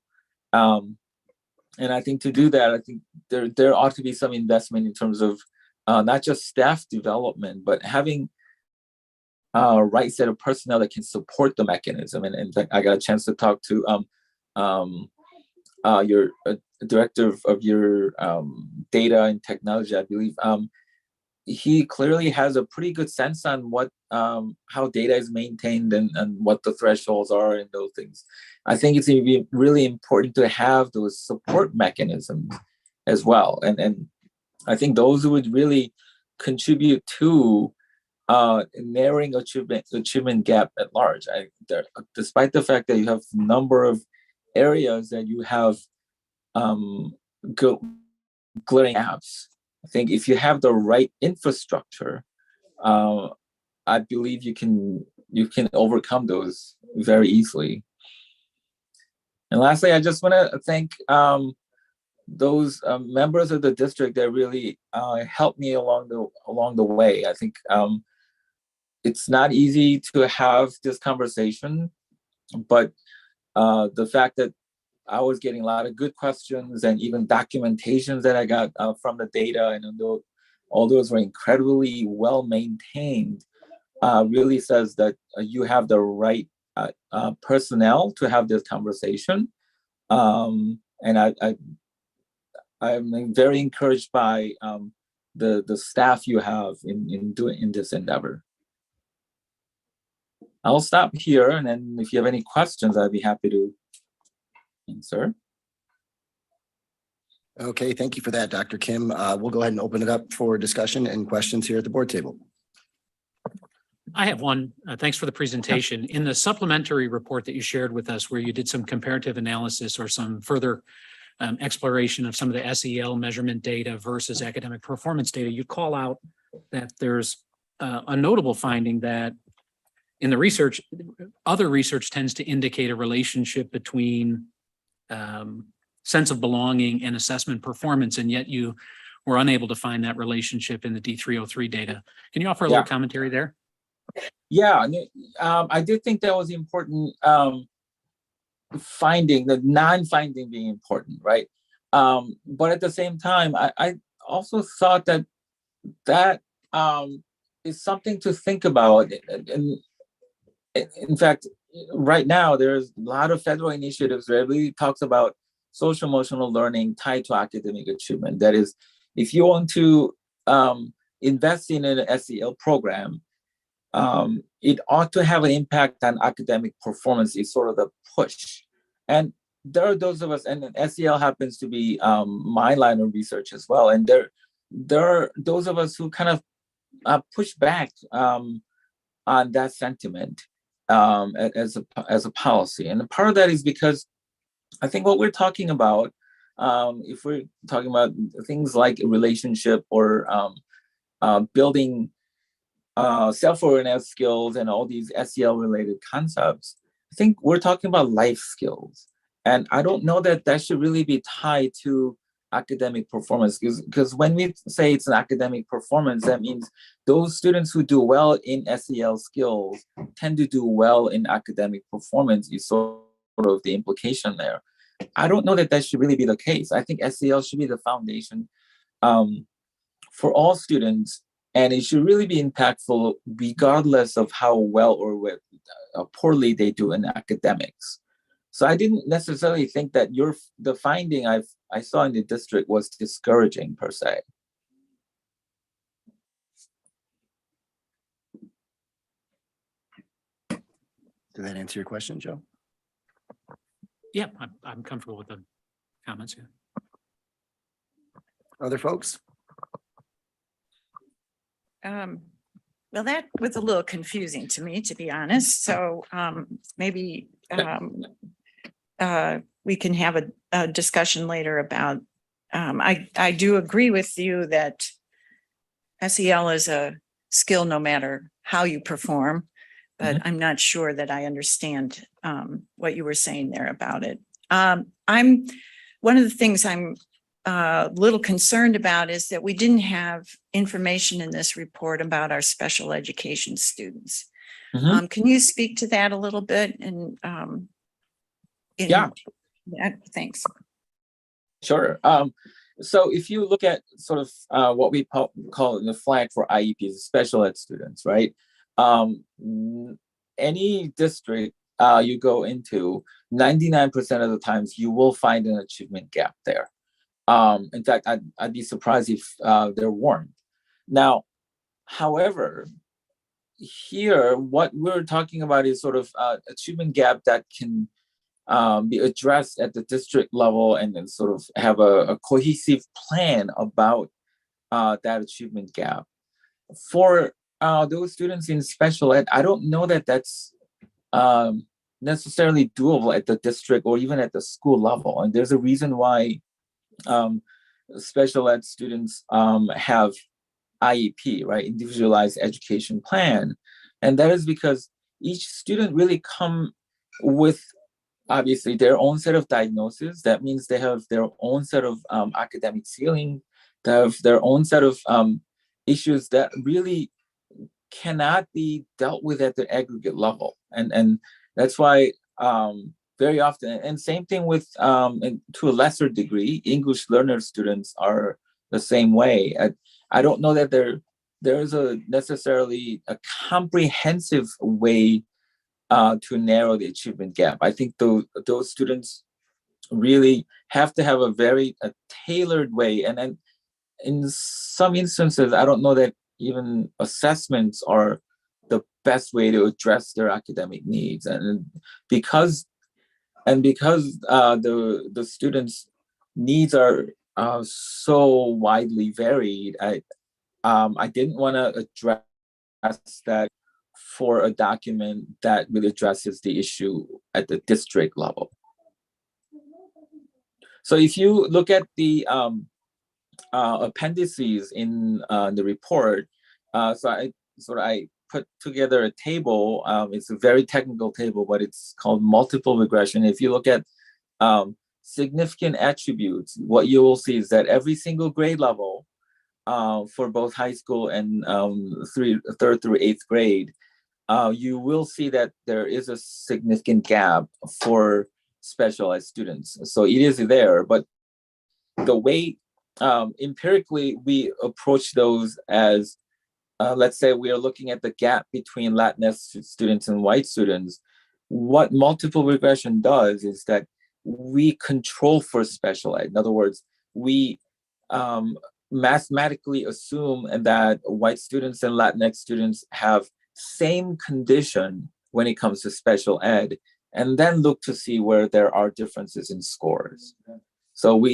And I think to do that, I think there ought to be some investment in terms of not just staff development, but having a right set of personnel that can support the mechanism. And in fact, I got a chance to talk to your director of your data and technology, I believe. He clearly has a pretty good sense on what how data is maintained and what the thresholds are and those things. I think it's really important to have those support mechanisms as well. And I think those would really contribute to narrowing achievement gap at large. Despite the fact that you have a number of areas that you have glaring gaps, I think if you have the right infrastructure, I believe you can overcome those very easily. And lastly, I just want to thank those members of the district that really helped me along the way. I think it's not easy to have this conversation, but the fact that I was getting a lot of good questions and even documentations that I got from the data, and all those were incredibly well maintained, really says that you have the right personnel to have this conversation. And I'm very encouraged by the staff you have in this endeavor. I'll stop here, and then if you have any questions, I'd be happy to answer. Okay, thank you for that, Dr. Kim. We'll go ahead and open it up for discussion and questions here at the board table. I have one. Thanks for the presentation. In the supplementary report that you shared with us, where you did some comparative analysis or some further exploration of some of the SEL measurement data versus academic performance data, you call out that there's a notable finding that in the research, other research tends to indicate a relationship between sense of belonging and assessment performance, and yet you were unable to find that relationship in the D303 data. Can you offer a little commentary there? Yeah, I did think that was important finding, the non-finding being important, right? But at the same time, I also thought that is something to think about. And in fact, right now, there's a lot of federal initiatives that really talks about social emotional learning tied to academic achievement. That is, if you want to invest in an SEL program, it ought to have an impact on academic performance. Is sort of the push. And there are those of us, and SEL happens to be my line of research as well. And there are those of us who kind of push back on that sentiment as a policy. And part of that is because I think what we're talking about, if we're talking about things like a relationship or building self-awareness skills and all these SEL related concepts, I think we're talking about life skills. And I don't know that should really be tied to academic performance, because when we say it's an academic performance, that means those students who do well in SEL skills tend to do well in academic performance is sort of the implication there. I don't know that that should really be the case. I think SEL should be the foundation for all students, and it should really be impactful regardless of how well or poorly they do in academics. So I didn't necessarily think that the finding I saw in the district was discouraging per se. Did that answer your question, Joe? Yeah, I'm comfortable with the comments here. Other folks? Well, that was a little confusing to me, to be honest. So maybe we can have a discussion later about, I do agree with you that SEL is a skill no matter how you perform, but I'm not sure that I understand what you were saying there about it. One of the things I'm a little concerned about is that we didn't have information in this report about our special education students. Can you speak to that a little bit? And Yeah. Thanks. Sure. So if you look at sort of what we call the flag for IEPs, special ed students, right? Any district you go into, 99% of the times you will find an achievement gap there. In fact, I'd be surprised if there weren't. Now, however, here, what we're talking about is sort of achievement gap that can be addressed at the district level and then sort of have a cohesive plan about that achievement gap. For those students in special ed, I don't know that that's necessarily doable at the district or even at the school level. And there's a reason why special ed students have IEP, right? Individualized education plan. And that is because each student really come with obviously their own set of diagnoses. That means they have their own set of academic ceiling, they have their own set of issues that really cannot be dealt with at the aggregate level. And that's why very often, and same thing with, and to a lesser degree, English learner students are the same way. I don't know that there is a necessarily a comprehensive way to narrow the achievement gap. I think those students really have to have a very tailored way. And then in some instances, I don't know that even assessments are the best way to address their academic needs. And because the students' needs are so widely varied, I didn't want to address that for a document that really addresses the issue at the district level. So if you look at the appendices in the report, so I put together a table. It's a very technical table, but it's called multiple regression. If you look at significant attributes, what you will see is that every single grade level for both high school and 3rd through 8th grade, you will see that there is a significant gap for special ed students. So it is there, but the way empirically we approach those as, let's say we are looking at the gap between Latinx students and white students, what multiple regression does is that we control for special ed. In other words, we mathematically assume that white students and Latinx students have same condition when it comes to special ed, and then look to see where there are differences in scores. So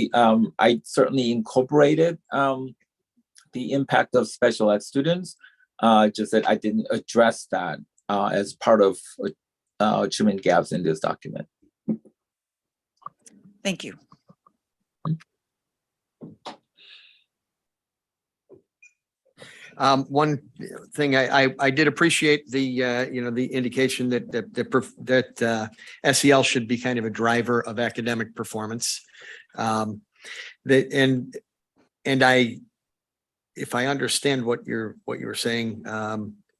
I certainly incorporated the impact of special ed students, just that I didn't address that as part of achievement gaps in this document. Thank you. One thing I did appreciate the the indication that SEL should be kind of a driver of academic performance. If I understand what you were saying,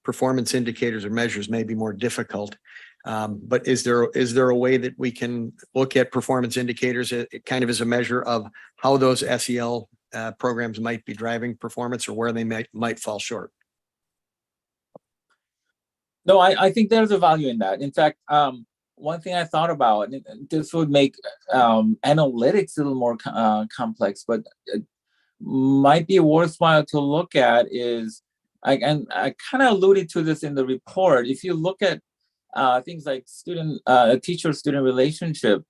performance indicators or measures may be more difficult. But is there a way that we can look at performance indicators kind of as a measure of how those SEL programs might be driving performance or where they might fall short? No, I think there's a value in that. In fact, one thing I thought about, and this would make analytics a little more complex, but it might be worthwhile to look at is, I kind of alluded to this in the report. If you look at things like teacher-student relationship,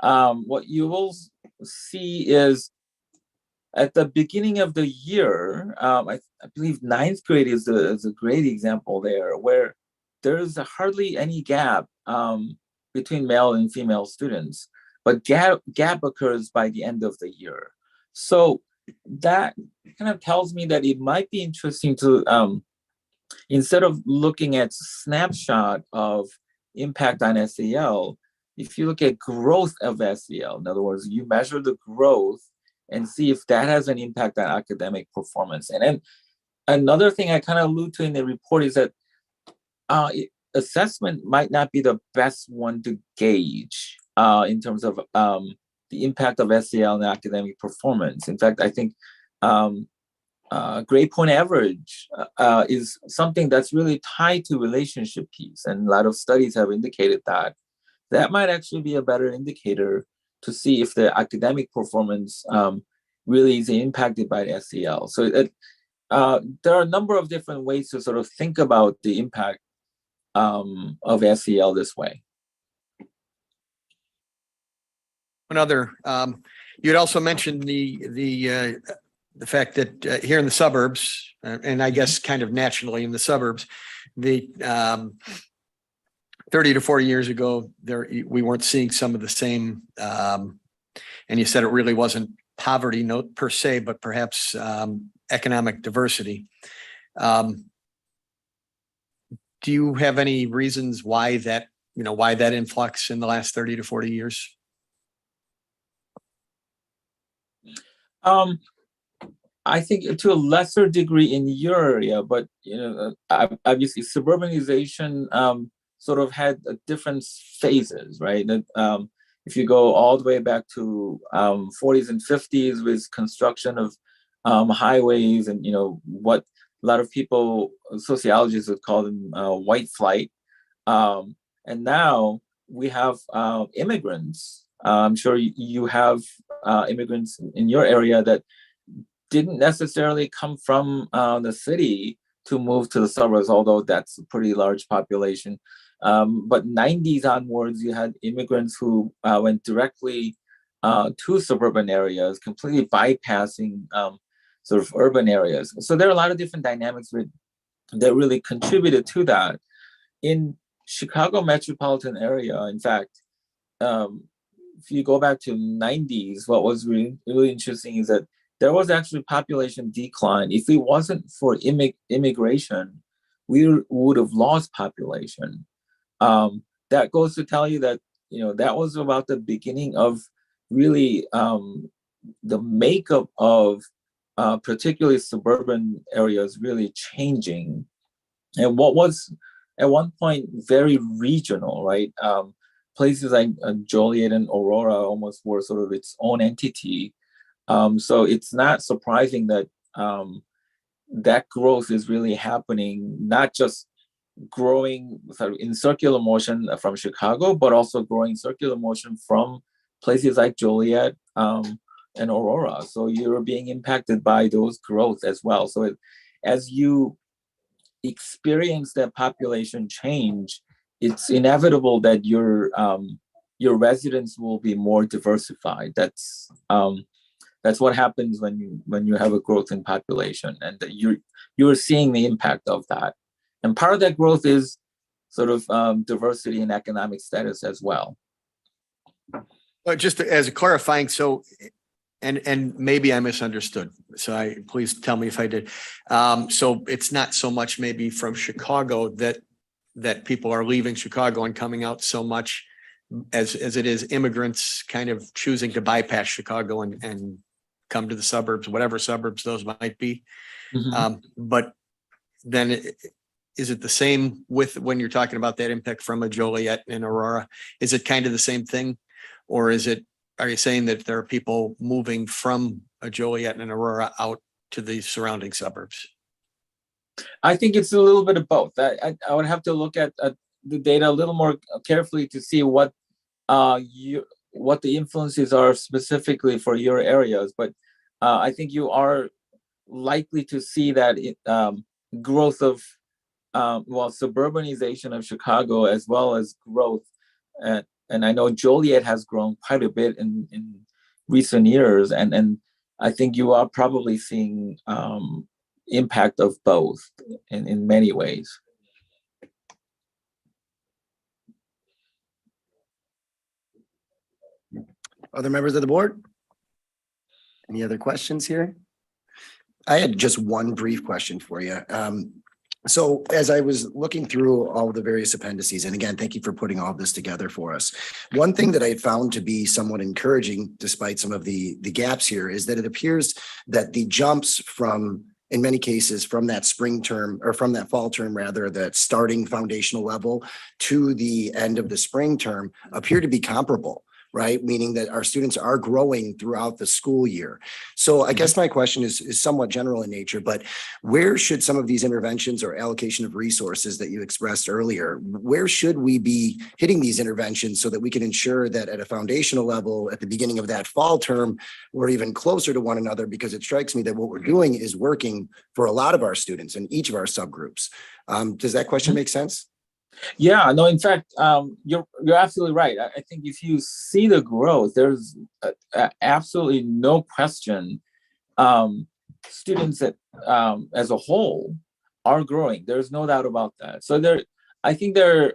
what you will see is at the beginning of the year, I believe ninth grade is a great example there, where there's hardly any gap between male and female students, but gap occurs by the end of the year. So that kind of tells me that it might be interesting to, instead of looking at snapshot of impact on SEL, if you look at growth of SEL, in other words, you measure the growth and see if that has an impact on academic performance. And then another thing I kind of allude to in the report is that assessment might not be the best one to gauge in terms of the impact of SEL on academic performance. In fact, I think grade point average is something that's really tied to relationship piece. And a lot of studies have indicated that that might actually be a better indicator to see if the academic performance really is impacted by the SEL. So there are a number of different ways to sort of think about the impact of SEL this way. Another, you'd also mentioned the fact that here in the suburbs, and I guess kind of naturally in the suburbs, the 30 to 40 years ago, we weren't seeing some of the same, and you said it really wasn't poverty note per se, but perhaps economic diversity. Do you have any reasons why that influx in the last 30 to 40 years? I think to a lesser degree in your area, but obviously suburbanization sort of had different phases, right? That if you go all the way back to 40s and 50s with construction of highways and what a lot of people, sociologists would call them white flight, and now we have immigrants. I'm sure you have immigrants in your area that didn't necessarily come from the city to move to the suburbs, although that's a pretty large population. But 90s onwards, you had immigrants who went directly to suburban areas, completely bypassing sort of urban areas. So there are a lot of different dynamics that really contributed to that. In Chicago metropolitan area, in fact, if you go back to 90s, what was really interesting is that there was actually population decline. If it wasn't for immigration, we would have lost population. That goes to tell you that, that was about the beginning of really the makeup of particularly suburban areas really changing. And what was at one point very regional, right? Places like Joliet and Aurora almost were sort of its own entity. So it's not surprising that that growth is really happening, not just growing sort of in circular motion from Chicago, but also growing circular motion from places like Joliet and Aurora. So you're being impacted by those growth as well. So as you experience that population change, it's inevitable that your residents will be more diversified. That's what happens when you have a growth in population, and you're seeing the impact of that. And part of that growth is sort of diversity and economic status as well. Just as a clarifying, so, and maybe I misunderstood. So please tell me if I did. So it's not so much maybe from Chicago that people are leaving Chicago and coming out so much as it is immigrants kind of choosing to bypass Chicago and come to the suburbs, whatever suburbs those might be. Mhm. But then is it the same with when you're talking about that impact from a Joliet and Aurora? Is it kind of the same thing? Or are you saying that there are people moving from a Joliet and Aurora out to the surrounding suburbs? I think it's a little bit of both. I would have to look at the data a little more carefully to see what the influences are specifically for your areas. But I think you are likely to see that growth of suburbanization of Chicago, as well as growth. And I know Joliet has grown quite a bit in recent years. And I think you are probably seeing impact of both in many ways. Other members of the board? Any other questions here? I had just one brief question for you. So as I was looking through all the various appendices, and again, thank you for putting all this together for us. One thing that I had found to be somewhat encouraging, despite some of the gaps here, is that it appears that the jumps from, in many cases, from that spring term, or from that fall term rather, that starting foundational level to the end of the spring term appear to be comparable, right? Meaning that our students are growing throughout the school year. So I guess my question is somewhat general in nature, but where should some of these interventions or allocation of resources that you expressed earlier, where should we be hitting these interventions so that we can ensure that at a foundational level, at the beginning of that fall term, we're even closer to one another? Because it strikes me that what we're doing is working for a lot of our students in each of our subgroups. Does that question make sense? Yeah, no, in fact, you're absolutely right. I think if you see the growth, there's absolutely no question. Students that as a whole are growing. There's no doubt about that. So I think in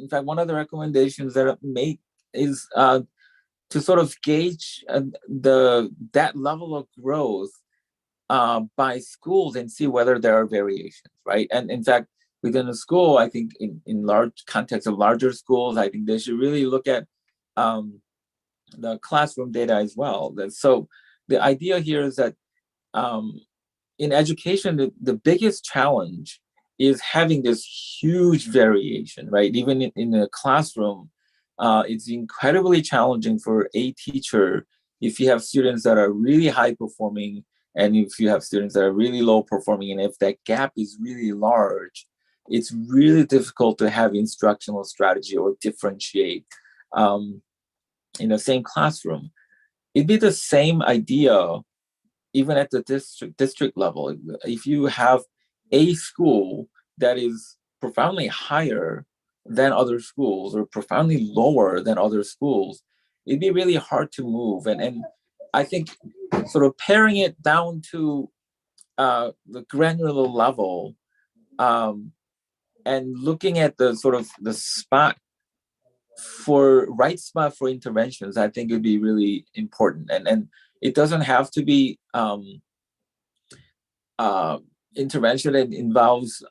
fact, one of the recommendations that I make is to sort of gauge that level of growth by schools and see whether there are variations, right? And in fact, within a school, I think in large context of larger schools, I think they should really look at the classroom data as well. So the idea here is that in education, the biggest challenge is having this huge variation, right? Even in a classroom, it's incredibly challenging for a teacher if you have students that are really high performing and if you have students that are really low performing. And if that gap is really large, it's really difficult to have instructional strategy or differentiate in the same classroom. It'd be the same idea even at the district level. If you have a school that is profoundly higher than other schools or profoundly lower than other schools, it'd be really hard to move. And I think sort of paring it down to the granular level, and looking at the sort of the right spot for interventions, I think it'd be really important. And it doesn't have to be intervention that involves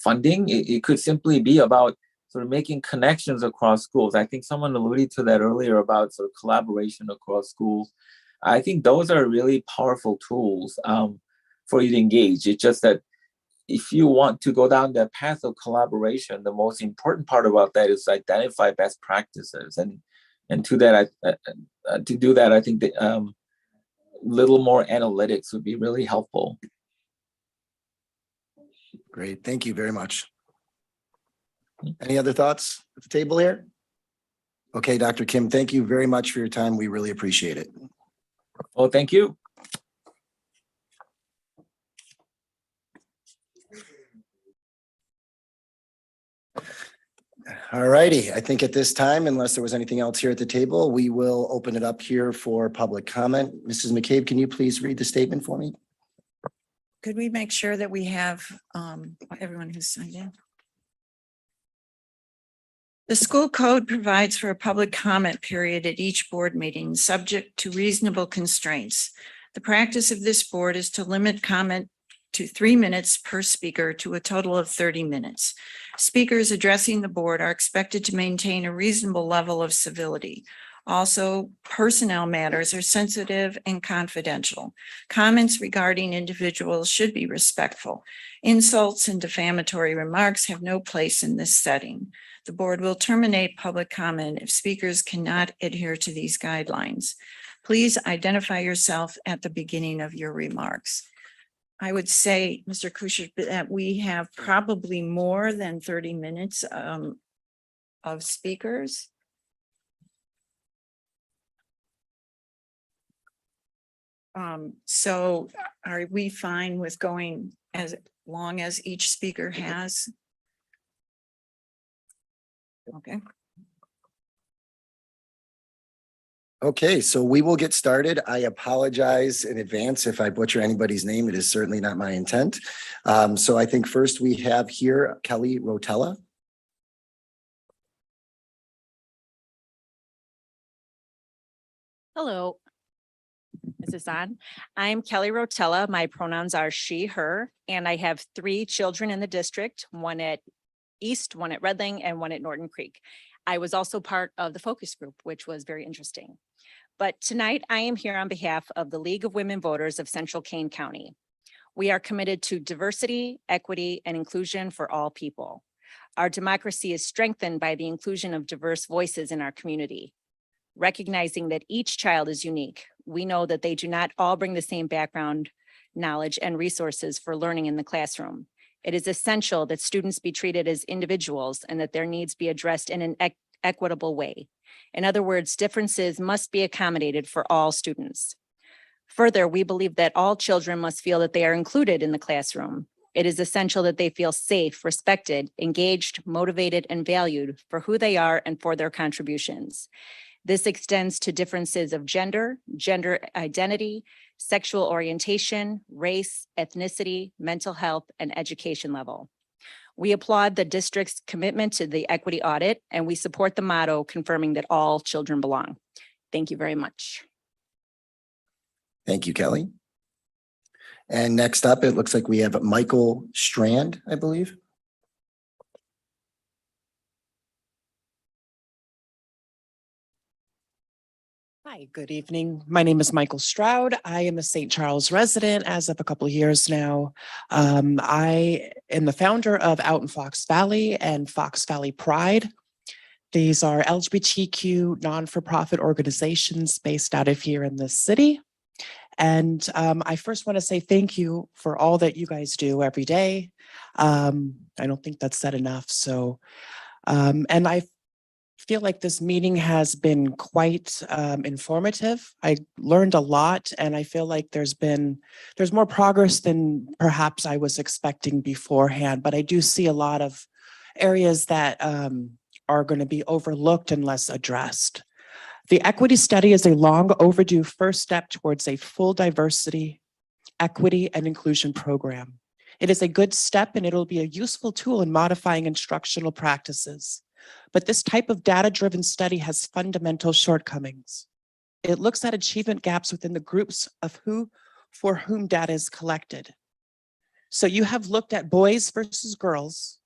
funding. It could simply be about sort of making connections across schools. I think someone alluded to that earlier about sort of collaboration across schools. I think those are really powerful tools for you to engage. It's just that if you want to go down that path of collaboration, the most important part about that is identify best practices. And to that, to do that, I think that little more analytics would be really helpful. Great. Thank you very much. Any other thoughts at the table here? Okay, Dr. Kim, thank you very much for your time. We really appreciate it. Well, thank you. All righty. I think at this time, unless there was anything else here at the table, we will open it up here for public comment. Mrs. McCabe, can you please read the statement for me? Could we make sure that we have everyone who's signed in? The school code provides for a public comment period at each board meeting, subject to reasonable constraints. The practice of this board is to limit comment to 3 minutes per speaker to a total of 30 minutes. Speakers addressing the board are expected to maintain a reasonable level of civility. Also, personnel matters are sensitive and confidential. Comments regarding individuals should be respectful. Insults and defamatory remarks have no place in this setting. The board will terminate public comment if speakers cannot adhere to these guidelines. Please identify yourself at the beginning of your remarks. I would say, Mr. Kuchar, that we have probably more than 30 minutes of speakers. So are we fine with going as long as each speaker has? Okay. Okay, so we will get started. I apologize in advance if I butcher anybody's name. It is certainly not my intent. So I think first we have here Kelly Rotella. Hello. Is this on? I'm Kelly Rotella. My pronouns are she, her, and I have 3 children in the district, one at East, one at Redling, and one at Norton Creek. I was also part of the focus group, which was very interesting. But tonight I am here on behalf of the League of Women Voters of Central Kane County. We are committed to diversity, equity, and inclusion for all people. Our democracy is strengthened by the inclusion of diverse voices in our community. Recognizing that each child is unique, we know that they do not all bring the same background, knowledge, and resources for learning in the classroom. It is essential that students be treated as individuals and that their needs be addressed in an equitable way. In other words, differences must be accommodated for all students. Further, we believe that all children must feel that they are included in the classroom. It is essential that they feel safe, respected, engaged, motivated, and valued for who they are and for their contributions. This extends to differences of gender, gender identity, sexual orientation, race, ethnicity, mental health, and education level. We applaud the district's commitment to the equity audit, and we support the motto confirming that all children belong. Thank you very much. Thank you, Kelly. And next up, it looks like we have Michael Strand, I believe. Hi, good evening. My name is Michael Stroud. I am a St. Charles resident as of a couple of years now. I am the founder of Out in Fox Valley and Fox Valley Pride. These are LGBTQ non-for-profit organizations based out of here in the city. And I first want to say thank you for all that you guys do every day. I don't think that's said enough. So, and I feel like this meeting has been quite informative. I learned a lot, and I feel like there's more progress than perhaps I was expecting beforehand, but I do see a lot of areas that are going to be overlooked unless addressed. The equity study is a long overdue first step towards a full diversity, equity, and inclusion program. It is a good step, and it'll be a useful tool in modifying instructional practices. But this type of data-driven study has fundamental shortcomings. It looks at achievement gaps within the groups of for whom data is collected. So you have looked at boys versus girls,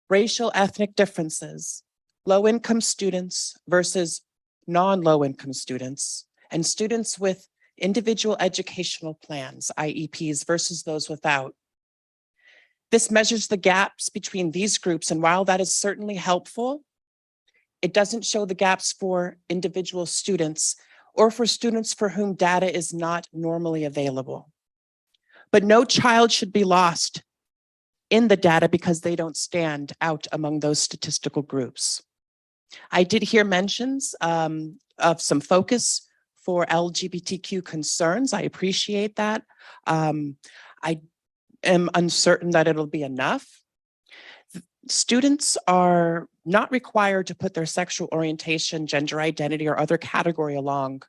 racial ethnic differences, low-income students versus non-low-income students, and students with individual educational plans, IEPs, versus those without. This measures the gaps between these groups, and while that is certainly helpful, it doesn't show the gaps for individual students or for students for whom data is not normally available. But no child should be lost in the data because they don't stand out among those statistical groups. I did hear mentions of some focus for LGBTQ concerns. I appreciate that. I am uncertain that it'll be enough. Students are not required to put their sexual orientation, gender identity, or other category along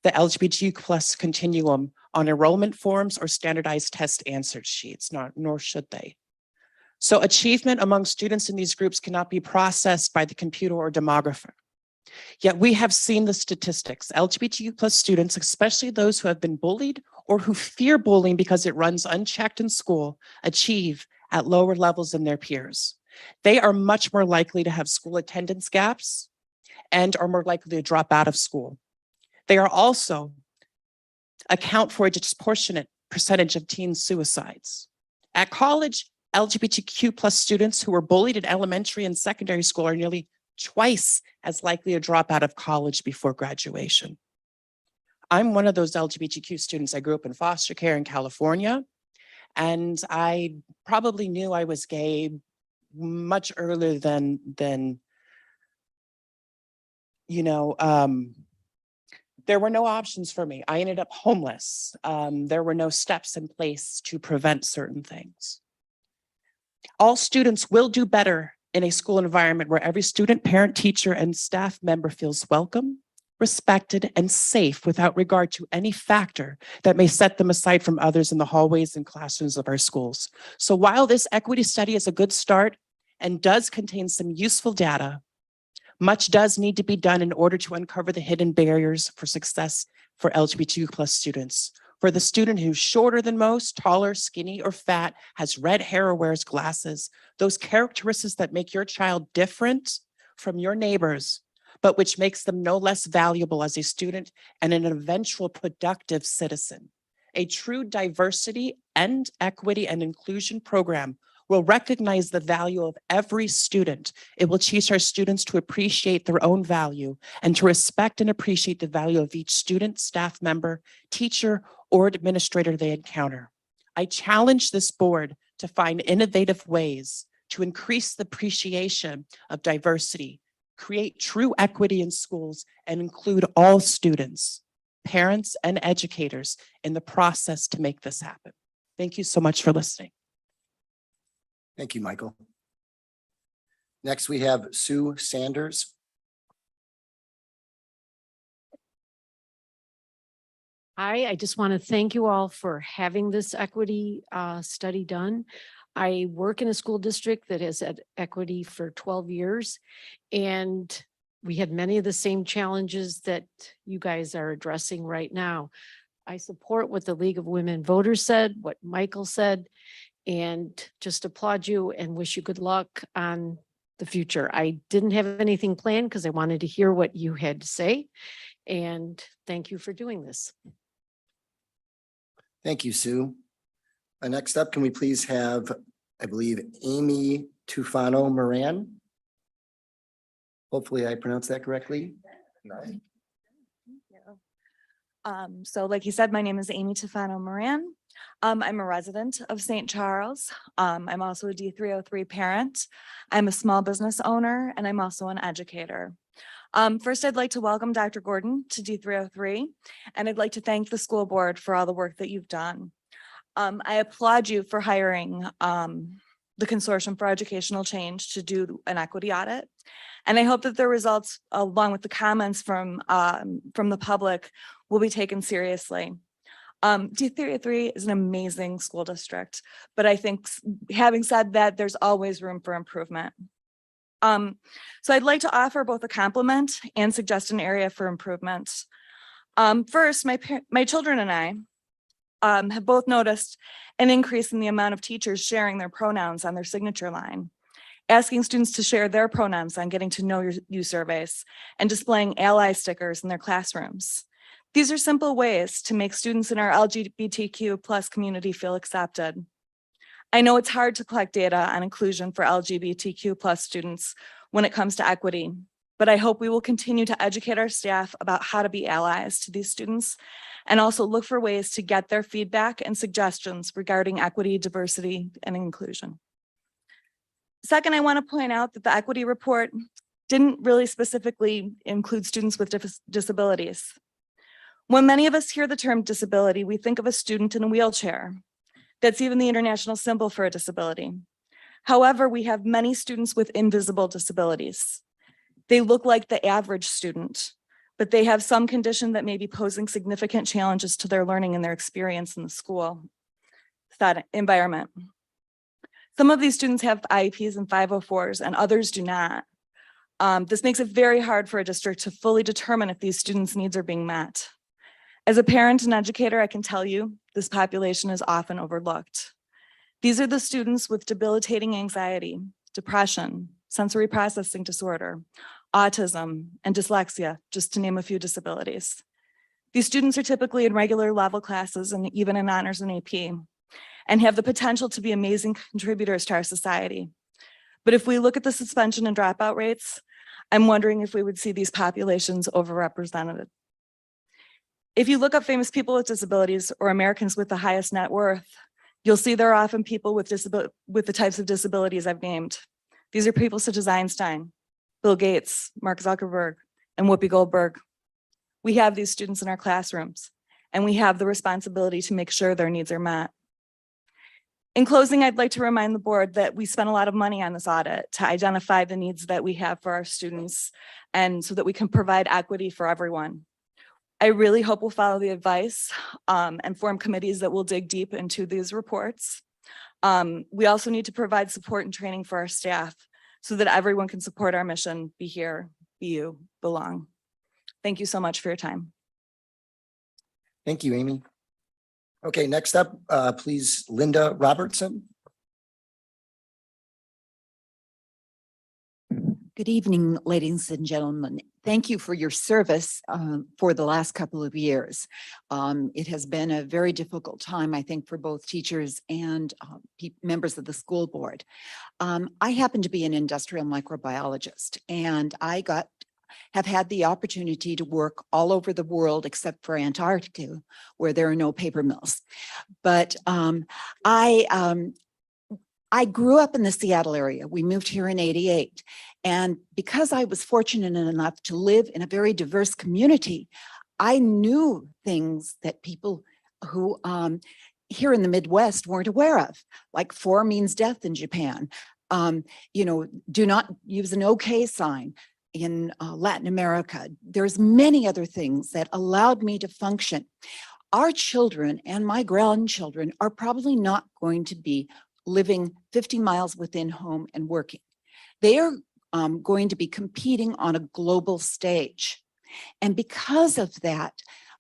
the LGBTQ plus continuum on enrollment forms or standardized test answer sheets, nor should they. So achievement among students in these groups cannot be processed by the computer or demographer. Yet we have seen the statistics. LGBTQ plus students, especially those who have been bullied or who fear bullying because it runs unchecked in school, achieve at lower levels than their peers. They are much more likely to have school attendance gaps and are more likely to drop out of school. They are also account for a disproportionate percentage of teen suicides. At college, LGBTQ plus students who were bullied in elementary and secondary school are nearly twice as likely to drop out of college before graduation. I'm one of those LGBTQ students. I grew up in foster care in California, and I probably knew I was gay much earlier than there were no options for me. I ended up homeless. There were no steps in place to prevent certain things. All students will do better in a school environment where every student, parent, teacher, and staff member feels welcome, respected, and safe without regard to any factor that may set them aside from others in the hallways and classrooms of our schools. So while this equity study is a good start and does contain some useful data, much does need to be done in order to uncover the hidden barriers for success for LGBTQ plus students. For the student who's shorter than most, taller, skinny, or fat, has red hair or wears glasses, those characteristics that make your child different from your neighbors, but which makes them no less valuable as a student and an eventual productive citizen. A true diversity and equity and inclusion program will recognize the value of every student. It will teach our students to appreciate their own value and to respect and appreciate the value of each student, staff member, teacher, or administrator they encounter. I challenge this board to find innovative ways to increase the appreciation of diversity, create true equity in schools, and include all students, parents, and educators in the process to make this happen. Thank you so much for listening. Thank you, Michael. Next, we have Sue Sanders. Hi, I just want to thank you all for having this equity study done. I work in a school district that has had equity for 12 years, and we had many of the same challenges that you guys are addressing right now. I support what the League of Women Voters said, what Michael said, and just applaud you and wish you good luck on the future. I didn't have anything planned because I wanted to hear what you had to say, and thank you for doing this. Thank you, Sue. Next up, can we please have, I believe, Amy Tufano Moran? Hopefully I pronounced that correctly. So like you said, my name is Amy Tufano Moran. I'm a resident of St. Charles. I'm also a D303 parent. I'm a small business owner, and I'm also an educator. First, I'd like to welcome Dr. Gordon to D303, and I'd like to thank the school board for all the work that you've done. I applaud you for hiring the Consortium for Educational Change to do an equity audit. And I hope that the results, along with the comments from the public, will be taken seriously. D303 is an amazing school district, but I think, having said that, there's always room for improvement. So I'd like to offer both a compliment and suggest an area for improvement. First, my children and I have both noticed an increase in the amount of teachers sharing their pronouns on their signature line, asking students to share their pronouns on getting to know you surveys, and displaying ally stickers in their classrooms. These are simple ways to make students in our LGBTQ plus community feel accepted. I know it's hard to collect data on inclusion for LGBTQ plus students when it comes to equity, but I hope we will continue to educate our staff about how to be allies to these students, and also look for ways to get their feedback and suggestions regarding equity, diversity, and inclusion. Second, I want to point out that the equity report didn't really specifically include students with disabilities. When many of us hear the term disability, we think of a student in a wheelchair. That's even the international symbol for a disability. However, we have many students with invisible disabilities. They look like the average student, but they have some condition that may be posing significant challenges to their learning and their experience in the school environment. Some of these students have IEPs and 504s, and others do not. This makes it very hard for a district to fully determine if these students' needs are being met. As a parent and educator, I can tell you this population is often overlooked. These are the students with debilitating anxiety, depression, sensory processing disorder, autism, and dyslexia, just to name a few disabilities. These students are typically in regular level classes and even in honors and AP, and have the potential to be amazing contributors to our society. But if we look at the suspension and dropout rates, I'm wondering if we would see these populations overrepresented. If you look up famous people with disabilities or Americans with the highest net worth, you'll see there are often people with the types of disabilities I've named. These are people such as Einstein, Bill Gates, Mark Zuckerberg, and Whoopi Goldberg. We have these students in our classrooms, and we have the responsibility to make sure their needs are met. In closing, I'd like to remind the board that we spent a lot of money on this audit to identify the needs that we have for our students and so that we can provide equity for everyone. I really hope we'll follow the advice and form committees that will dig deep into these reports. We also need to provide support and training for our staff so that everyone can support our mission, be here, be you, belong. Thank you so much for your time. Thank you, Amy. Okay, next up, please, Linda Robertson. Good evening, ladies and gentlemen. Thank you for your service for the last couple of years. It has been a very difficult time, I think, for both teachers and members of the school board. I happen to be an industrial microbiologist, and I have had the opportunity to work all over the world except for Antarctica, where there are no paper mills. But I grew up in the Seattle area. We moved here in '88. And because I was fortunate enough to live in a very diverse community, I knew things that people who here in the Midwest weren't aware of, like 4 means death in Japan. Do not use an OK sign in Latin America. There's many other things that allowed me to function. Our children and my grandchildren are probably not going to be living 50 miles within home and working. They are going to be competing on a global stage. And because of that,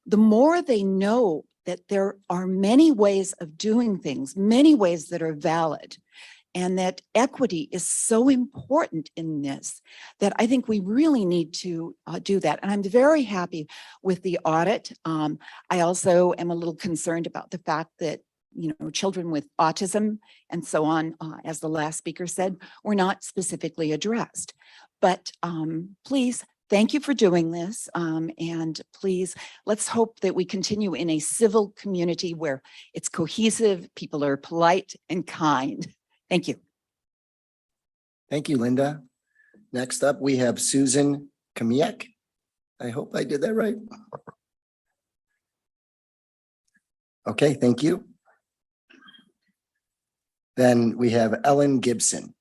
the more they know that there are many ways of doing things, many ways that are valid, and that equity is so important in this, that I think we really need to do that. And I'm very happy with the audit. I also am a little concerned about the fact that children with autism and so on, as the last speaker said, were not specifically addressed. But please, thank you for doing this. And please, let's hope that we continue in a civil community where it's cohesive, people are polite and kind. Thank you. Thank you, Linda. Next up, we have Susan Kamiak. I hope I did that right. Okay, thank you. Then we have Ellen Gibson.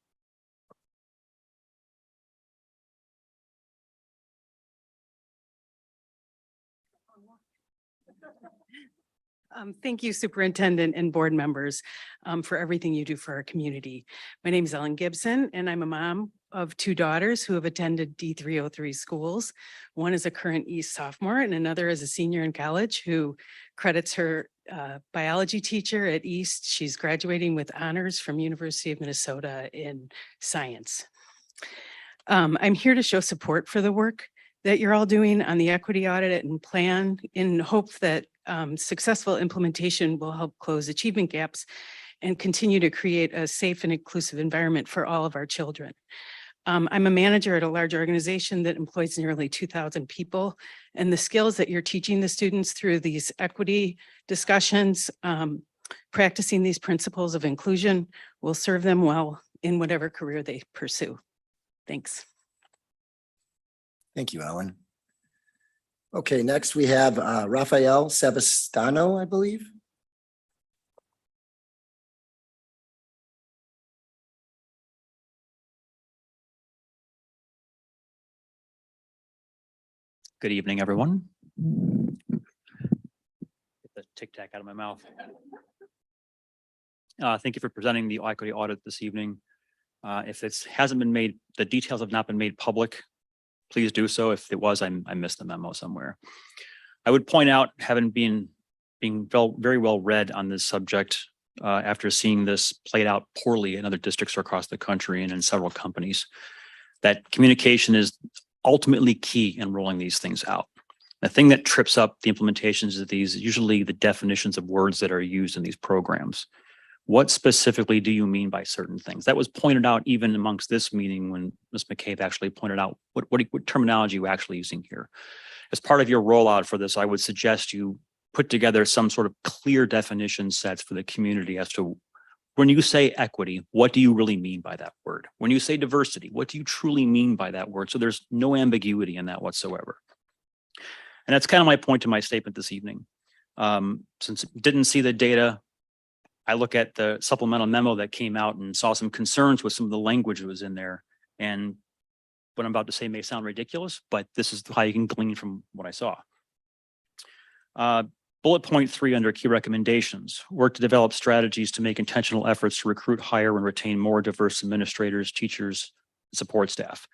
Thank you, Superintendent and board members, for everything you do for our community. My name is Ellen Gibson, and I'm a mom of 2 daughters who have attended D303 schools. One is a current East sophomore, and another is a senior in college who credits her biology teacher at East. She's graduating with honors from University of Minnesota in science. I'm here to show support for the work that you're all doing on the equity audit and plan, in hope that successful implementation will help close achievement gaps and continue to create a safe and inclusive environment for all of our children. I'm a manager at a large organization that employs nearly 2,000 people, and the skills that you're teaching the students through these equity discussions, practicing these principles of inclusion, will serve them well in whatever career they pursue. Thanks. Thank you, Ellen. Okay, next we have Rafael Sevastano, I believe. Good evening, everyone. Get the tic tac out of my mouth. Thank you for presenting the equity audit this evening. If it hasn't been made, the details have not been made public, please do so. If it was, I missed the memo somewhere. I would point out, having being very well read on this subject after seeing this played out poorly in other districts across the country and in several companies, that communication is ultimately key in rolling these things out. The thing that trips up the implementations of these is usually the definitions of words that are used in these programs. What specifically do you mean by certain things? That was pointed out even amongst this meeting when Ms. McCabe actually pointed out what terminology you're actually using here. As part of your rollout for this, I would suggest you put together some sort of clear definition sets for the community as to when you say equity, what do you really mean by that word? When you say diversity, what do you truly mean by that word? So there's no ambiguity in that whatsoever. And that's kind of my point to my statement this evening. Since didn't see the data, I look at the supplemental memo that came out and saw some concerns with some of the language that was in there. And what I'm about to say may sound ridiculous, but this is how you can glean from what I saw. Bullet point 3 under key recommendations, work to develop strategies to make intentional efforts to recruit, hire, and retain more diverse administrators, teachers, and support staff.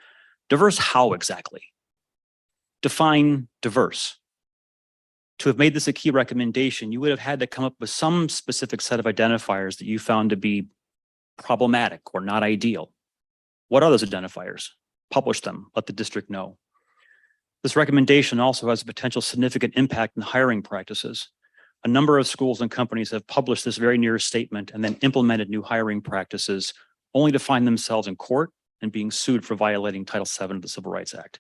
Diverse how exactly? Define diverse. To have made this a key recommendation, you would have had to come up with some specific set of identifiers that you found to be problematic or not ideal. What are those identifiers? Publish them, let the district know. This recommendation also has a potential significant impact in hiring practices. A number of schools and companies have published this very near statement and then implemented new hiring practices only to find themselves in court and being sued for violating Title VII of the Civil Rights Act.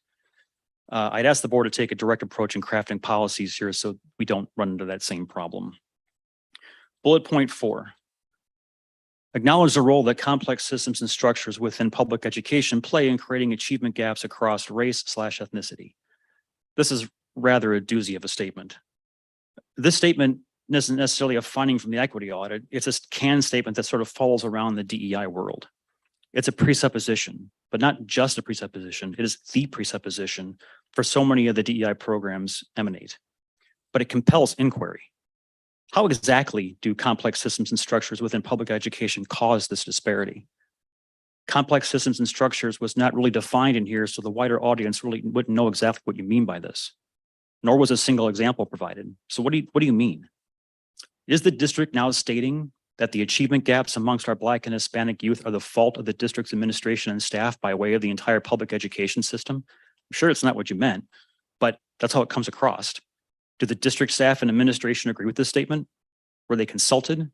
I'd ask the board to take a direct approach in crafting policies here so we don't run into that same problem. Bullet point 4. Acknowledge the role that complex systems and structures within public education play in creating achievement gaps across race/ethnicity. This is rather a doozy of a statement. This statement isn't necessarily a finding from the equity audit. It's a canned statement that sort of falls around the DEI world. It's a presupposition, but not just a presupposition. It is the presupposition for so many of the DEI programs emanate. But it compels inquiry. How exactly do complex systems and structures within public education cause this disparity? Complex systems and structures was not really defined in here, so the wider audience really wouldn't know exactly what you mean by this, nor was a single example provided. So what do you mean? Is the district now stating that the achievement gaps amongst our Black and Hispanic youth are the fault of the district's administration and staff by way of the entire public education system? I'm sure it's not what you meant, but that's how it comes across. Do the district staff and administration agree with this statement? Were they consulted?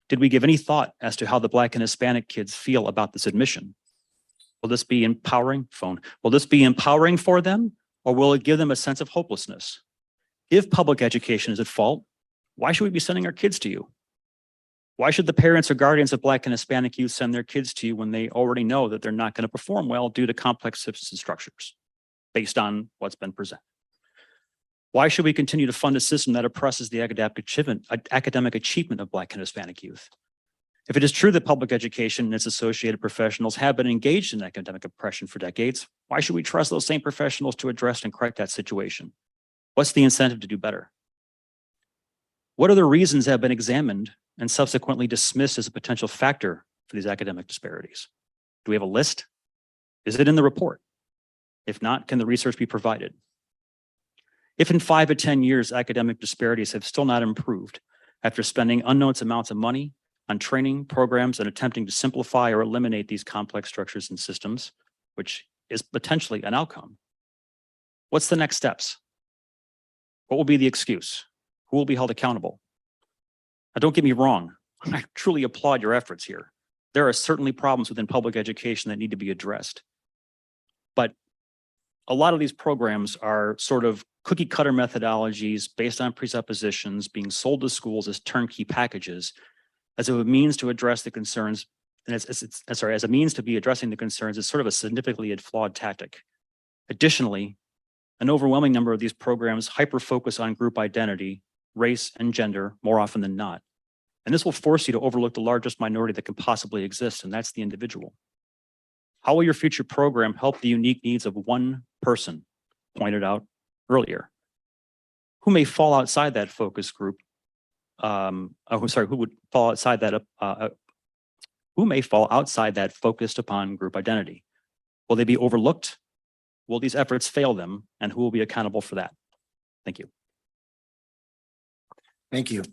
Did we give any thought as to how the Black and Hispanic kids feel about this admission? Will this be empowering? Will this be empowering for them, or will it give them a sense of hopelessness? If public education is at fault, why should we be sending our kids to you? Why should the parents or guardians of Black and Hispanic youth send their kids to you when they already know that they're not going to perform well due to complex systems and structures based on what's been presented? Why should we continue to fund a system that oppresses the academic achievement of Black and Hispanic youth? If it is true that public education and its associated professionals have been engaged in academic oppression for decades, why should we trust those same professionals to address and correct that situation? What's the incentive to do better? What other reasons have been examined and subsequently dismissed as a potential factor for these academic disparities? Do we have a list? Is it in the report? If not, can the research be provided? If in 5 to 10 years, academic disparities have still not improved after spending unknown amounts of money on training programs and attempting to simplify or eliminate these complex structures and systems, which is potentially an outcome, what's the next steps? What will be the excuse? Who will be held accountable? Now, don't get me wrong. I truly applaud your efforts here. There are certainly problems within public education that need to be addressed. But a lot of these programs are sort of cookie cutter methodologies based on presuppositions being sold to schools as turnkey packages as a means to address the concerns. And as a means to be addressing the concerns is sort of a significantly flawed tactic. Additionally, an overwhelming number of these programs hyper-focus on group identity, race, and gender more often than not. And this will force you to overlook the largest minority that can possibly exist, and that's the individual. How will your future program help the unique needs of one person, pointed out earlier, who may fall outside that focus group? Who would fall outside that? Who may fall outside that focused upon group identity? Will they be overlooked? Will these efforts fail them? And who will be accountable for that? Thank you. Thank you.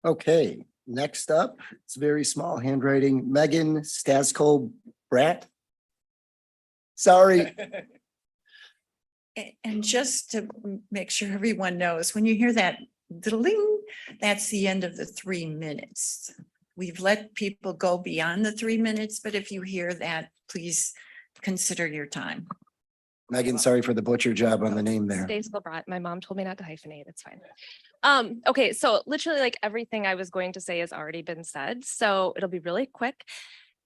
Okay, next up, it's very small handwriting, Megan Stasko Bratt. Sorry. And just to make sure everyone knows, when you hear that ding, that's the end of the 3 minutes. We've let people go beyond the 3 minutes, but if you hear that, please consider your time. Megan, sorry for the butcher job on the name there. Stays brought. My mom told me not to hyphenate. It's fine. Okay, so literally like everything I was going to say has already been said, so it'll be really quick.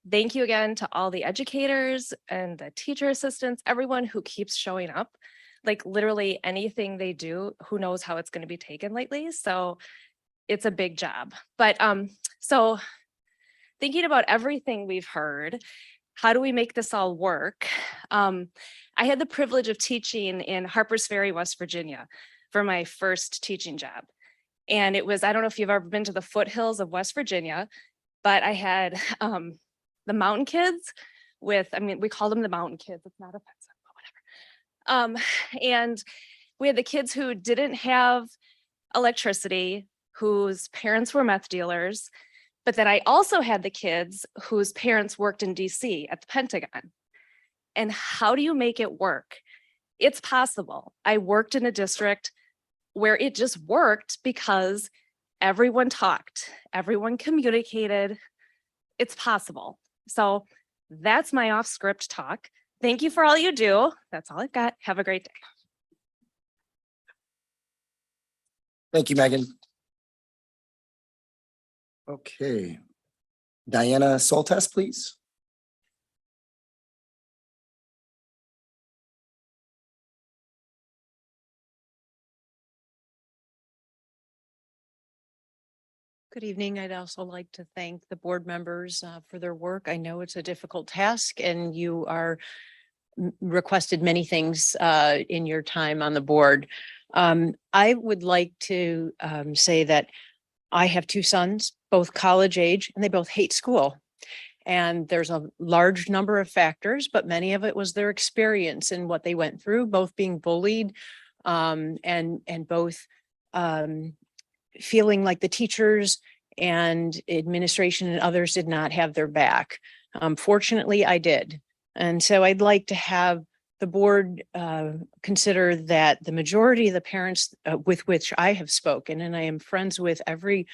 Thank you again to all the educators and the teacher assistants, everyone who keeps showing up. Like literally anything they do, who knows how it's going to be taken lately. So it's a big job. But so thinking about everything we've heard, how do we make this all work? I had the privilege of teaching in Harpers Ferry, West Virginia for my first teaching job. And it was, I don't know if you've ever been to the foothills of West Virginia, but I had the mountain kids with, I mean, we call them the mountain kids. It's not offensive, but whatever. And we had the kids who didn't have electricity, whose parents were meth dealers, but then I also had the kids whose parents worked in DC at the Pentagon. And how do you make it work? It's possible. I worked in a district where it just worked because everyone talked, everyone communicated. It's possible. So that's my off script talk. Thank you for all you do. That's all I've got. Have a great day. Thank you, Megan. Okay. Diana Soltes, please. Good evening. I'd also like to thank the board members for their work. I know it's a difficult task and you are requested many things in your time on the board. I would like to say that I have two sons, both college age, and they both hate school. And there's a large number of factors, but many of it was their experience and what they went through, both being bullied and both feeling like the teachers and administration and others did not have their back. Fortunately, I did. And so I'd like to have the board consider that the majority of the parents with which I have spoken, and I am friends with every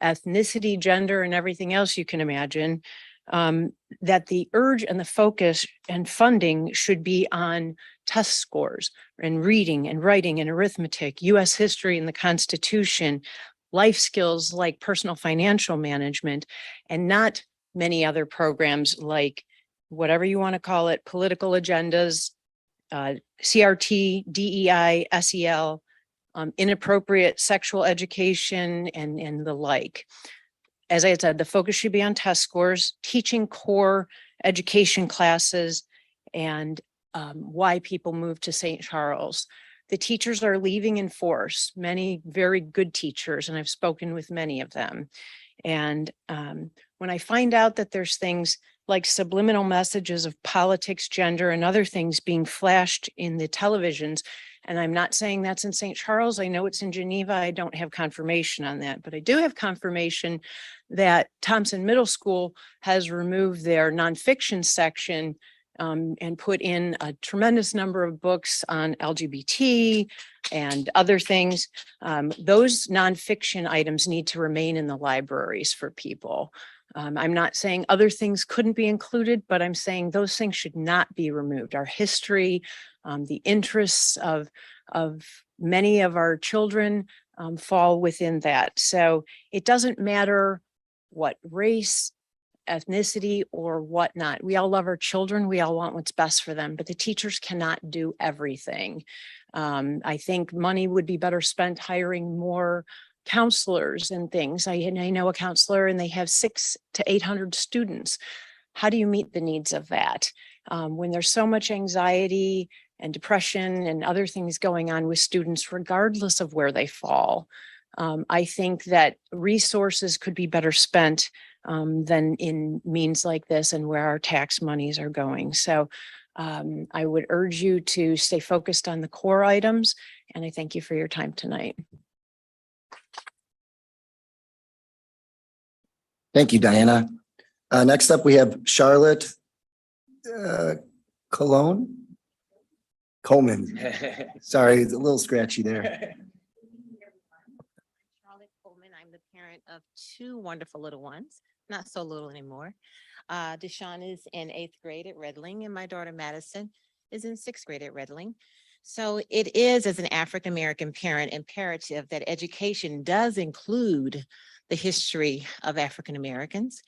ethnicity, gender, and everything else you can imagine, that the urge and the focus and funding should be on test scores and reading and writing and arithmetic, US history and the Constitution, life skills like personal financial management, and not many other programs like whatever you want to call it, political agendas, CRT, DEI, SEL, inappropriate sexual education, and the like. As I said, the focus should be on test scores, teaching core education classes, and why people move to St. Charles. The teachers are leaving in force, many very good teachers, and I've spoken with many of them. And when I find out that there's things like subliminal messages of politics, gender, and other things being flashed in the televisions, and I'm not saying that's in St. Charles, I know it's in Geneva, I don't have confirmation on that, but I do have confirmation that Thompson Middle School has removed their nonfiction section and put in a tremendous number of books on LGBT and other things. Those nonfiction items need to remain in the libraries for people. I'm not saying other things couldn't be included, but I'm saying those things should not be removed. Our history, the interests of many of our children fall within that. So it doesn't matter what race, ethnicity, or whatnot. We all love our children. We all want what's best for them, but the teachers cannot do everything. I think money would be better spent hiring more counselors and things. I know a counselor and they have 600 to 800 students. How do you meet the needs of that? When there's so much anxiety and depression and other things going on with students, regardless of where they fall, I think that resources could be better spent than in means like this and where our tax monies are going. So I would urge you to stay focused on the core items, and I thank you for your time tonight. Thank you, Diana. Next up, we have Charlotte Cologne? Coleman. Sorry, it's a little scratchy there. Charlotte Coleman. I'm the parent of two wonderful little ones, not so little anymore. Deshaun is in 8th grade at Redling, and my daughter Madison is in 6th grade at Redling. So it is, as an African-American parent, imperative that education does include the history of African Americans.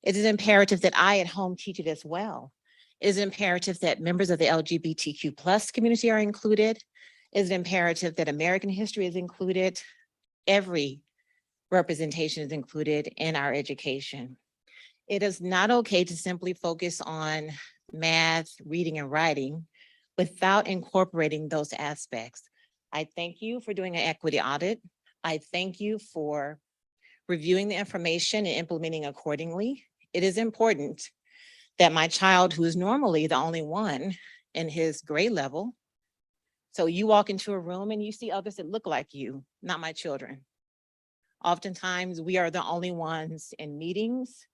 It is imperative that I at home teach it as well. It is imperative that members of the LGBTQ plus community are included. It is imperative that American history is included. Every representation is included in our education. It is not okay to simply focus on math, reading, and writing without incorporating those aspects. I thank you for doing an equity audit. I thank you for reviewing the information and implementing accordingly. It is important that my child, who is normally the only one in his grade level, so you walk into a room and you see others that look like you, not my children. Oftentimes, we are the only ones in meetings,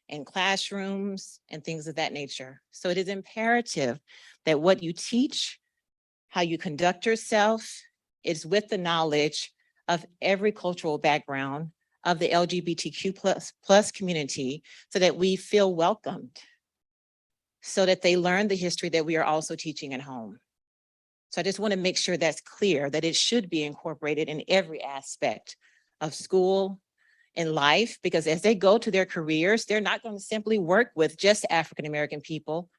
in classrooms, and things of that nature. So it is imperative that what you teach, how you conduct yourself, is with the knowledge of every cultural background of the LGBTQ plus community, so that we feel welcomed, so that they learn the history that we are also teaching at home. So I just want to make sure that's clear, that it should be incorporated in every aspect of school and life, because as they go to their careers, they're not going to simply work with just African-American people,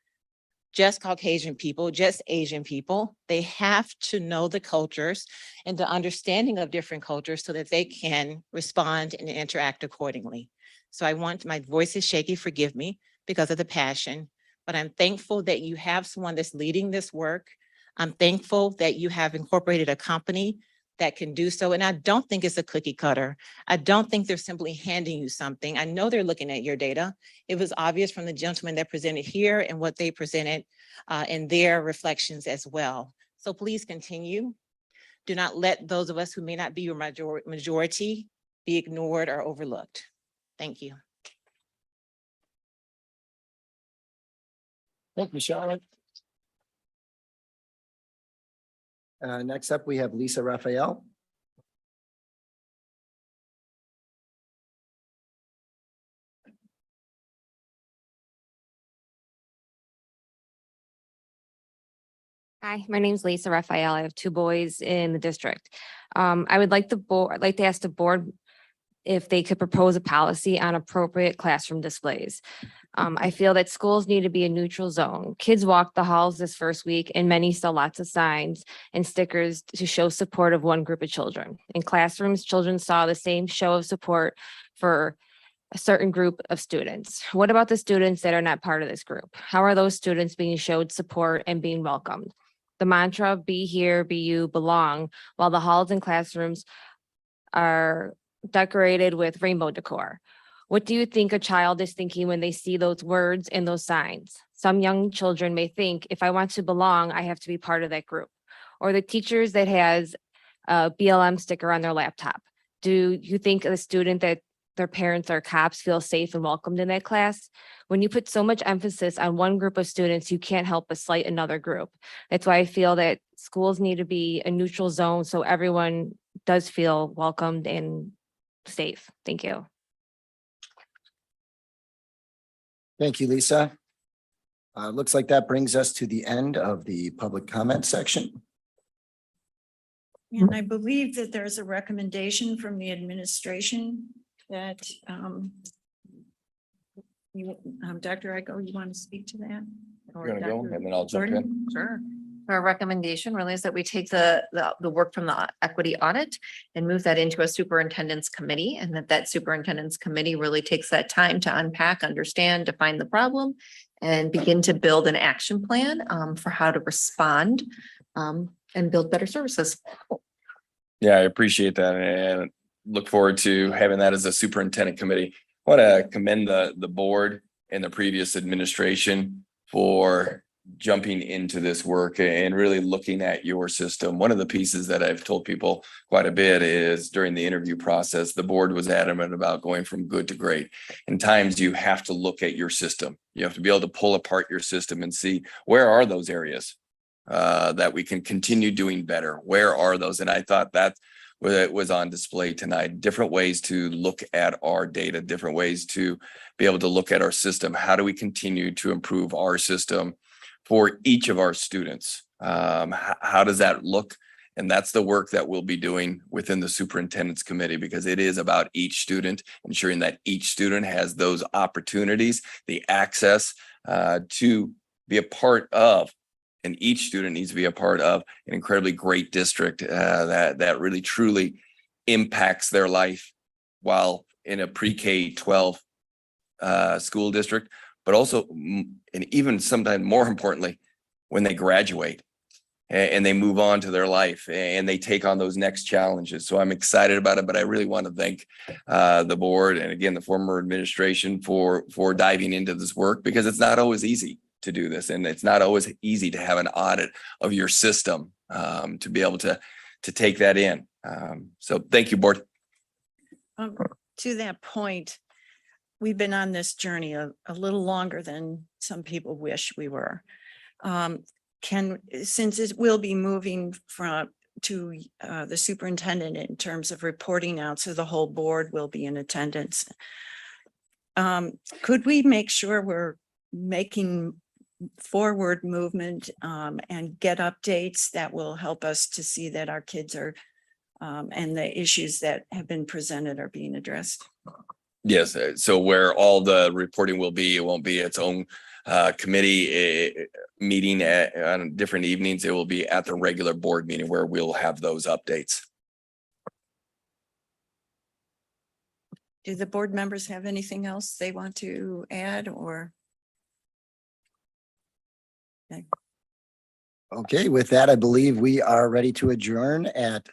just Caucasian people, just Asian people. They have to know the cultures and the understanding of different cultures so that they can respond and interact accordingly. So my voice is shaky, forgive me, because of the passion, but I'm thankful that you have someone that's leading this work. I'm thankful that you have incorporated a company that can do so. And I don't think it's a cookie cutter. I don't think they're simply handing you something. I know they're looking at your data. It was obvious from the gentleman that presented here and what they presented in their reflections as well. So please continue. Do not let those of us who may not be your majority be ignored or overlooked. Thank you. Thank you, Charlotte. Next up, we have Lisa Raphael. Hi, my name is Lisa Raphael. I have two boys in the district. I would like to ask the board if they could propose a policy on appropriate classroom displays. I feel that schools need to be a neutral zone. Kids walk the halls this first week and many saw lots of signs and stickers to show support of one group of children. In classrooms, children saw the same show of support for a certain group of students. What about the students that are not part of this group? How are those students being showed support and being welcomed? The mantra, be here, be you, belong, while the halls and classrooms are decorated with rainbow decor. What do you think a child is thinking when they see those words and those signs? Some young children may think, if I want to belong, I have to be part of that group. Or the teachers that has a BLM sticker on their laptop. Do you think a student that their parents are cops feel safe and welcomed in that class? When you put so much emphasis on one group of students, you can't help but slight another group. That's why I feel that schools need to be a neutral zone so everyone does feel welcomed and safe. Thank you. Thank you, Lisa. Looks like that brings us to the end of the public comment section. And I believe that there's a recommendation from the administration that Dr. Igo, you want to speak to that? Or You're gonna go, Dr. and then I'll jump in. Gordon? Sure. Our recommendation really is that we take the work from the equity audit and move that into a superintendent's committee, and that superintendent's committee really takes that time to unpack, understand, define the problem, and begin to build an action plan for how to respond and build better services. Yeah, I appreciate that and look forward to having that as a superintendent committee. I want to commend the board and the previous administration for jumping into this work and really looking at your system. One of the pieces that I've told people quite a bit is during the interview process, the board was adamant about going from good to great. In times you have to look at your system. You have to be able to pull apart your system and see where are those areas that we can continue doing better. Where are those? And I thought that was on display tonight. Different ways to look at our data, different ways to be able to look at our system. How do we continue to improve our system for each of our students? How does that look? And that's the work that we'll be doing within the superintendent's committee, because it is about each student, ensuring that each student has those opportunities, the access to be a part of. And each student needs to be a part of an incredibly great district that really truly impacts their life while in a pre-K 12 school district, but also, and even sometimes more importantly, when they graduate and they move on to their life and they take on those next challenges. So I'm excited about it, but I really want to thank the board and again, the former administration for diving into this work, because it's not always easy to do this. And it's not always easy to have an audit of your system to be able to take that in. So thank you, board. To that point, we've been on this journey a little longer than some people wish we were. Since it will be moving to the superintendent in terms of reporting out, so the whole board will be in attendance. Could we make sure we're making forward movement and get updates that will help us to see that our kids are and the issues that have been presented are being addressed? Yes, so where all the reporting will be, it won't be its own committee meeting on different evenings. It will be at the regular board meeting where we'll have those updates. Do the board members have anything else they want to add or? Okay, with that, I believe we are ready to adjourn at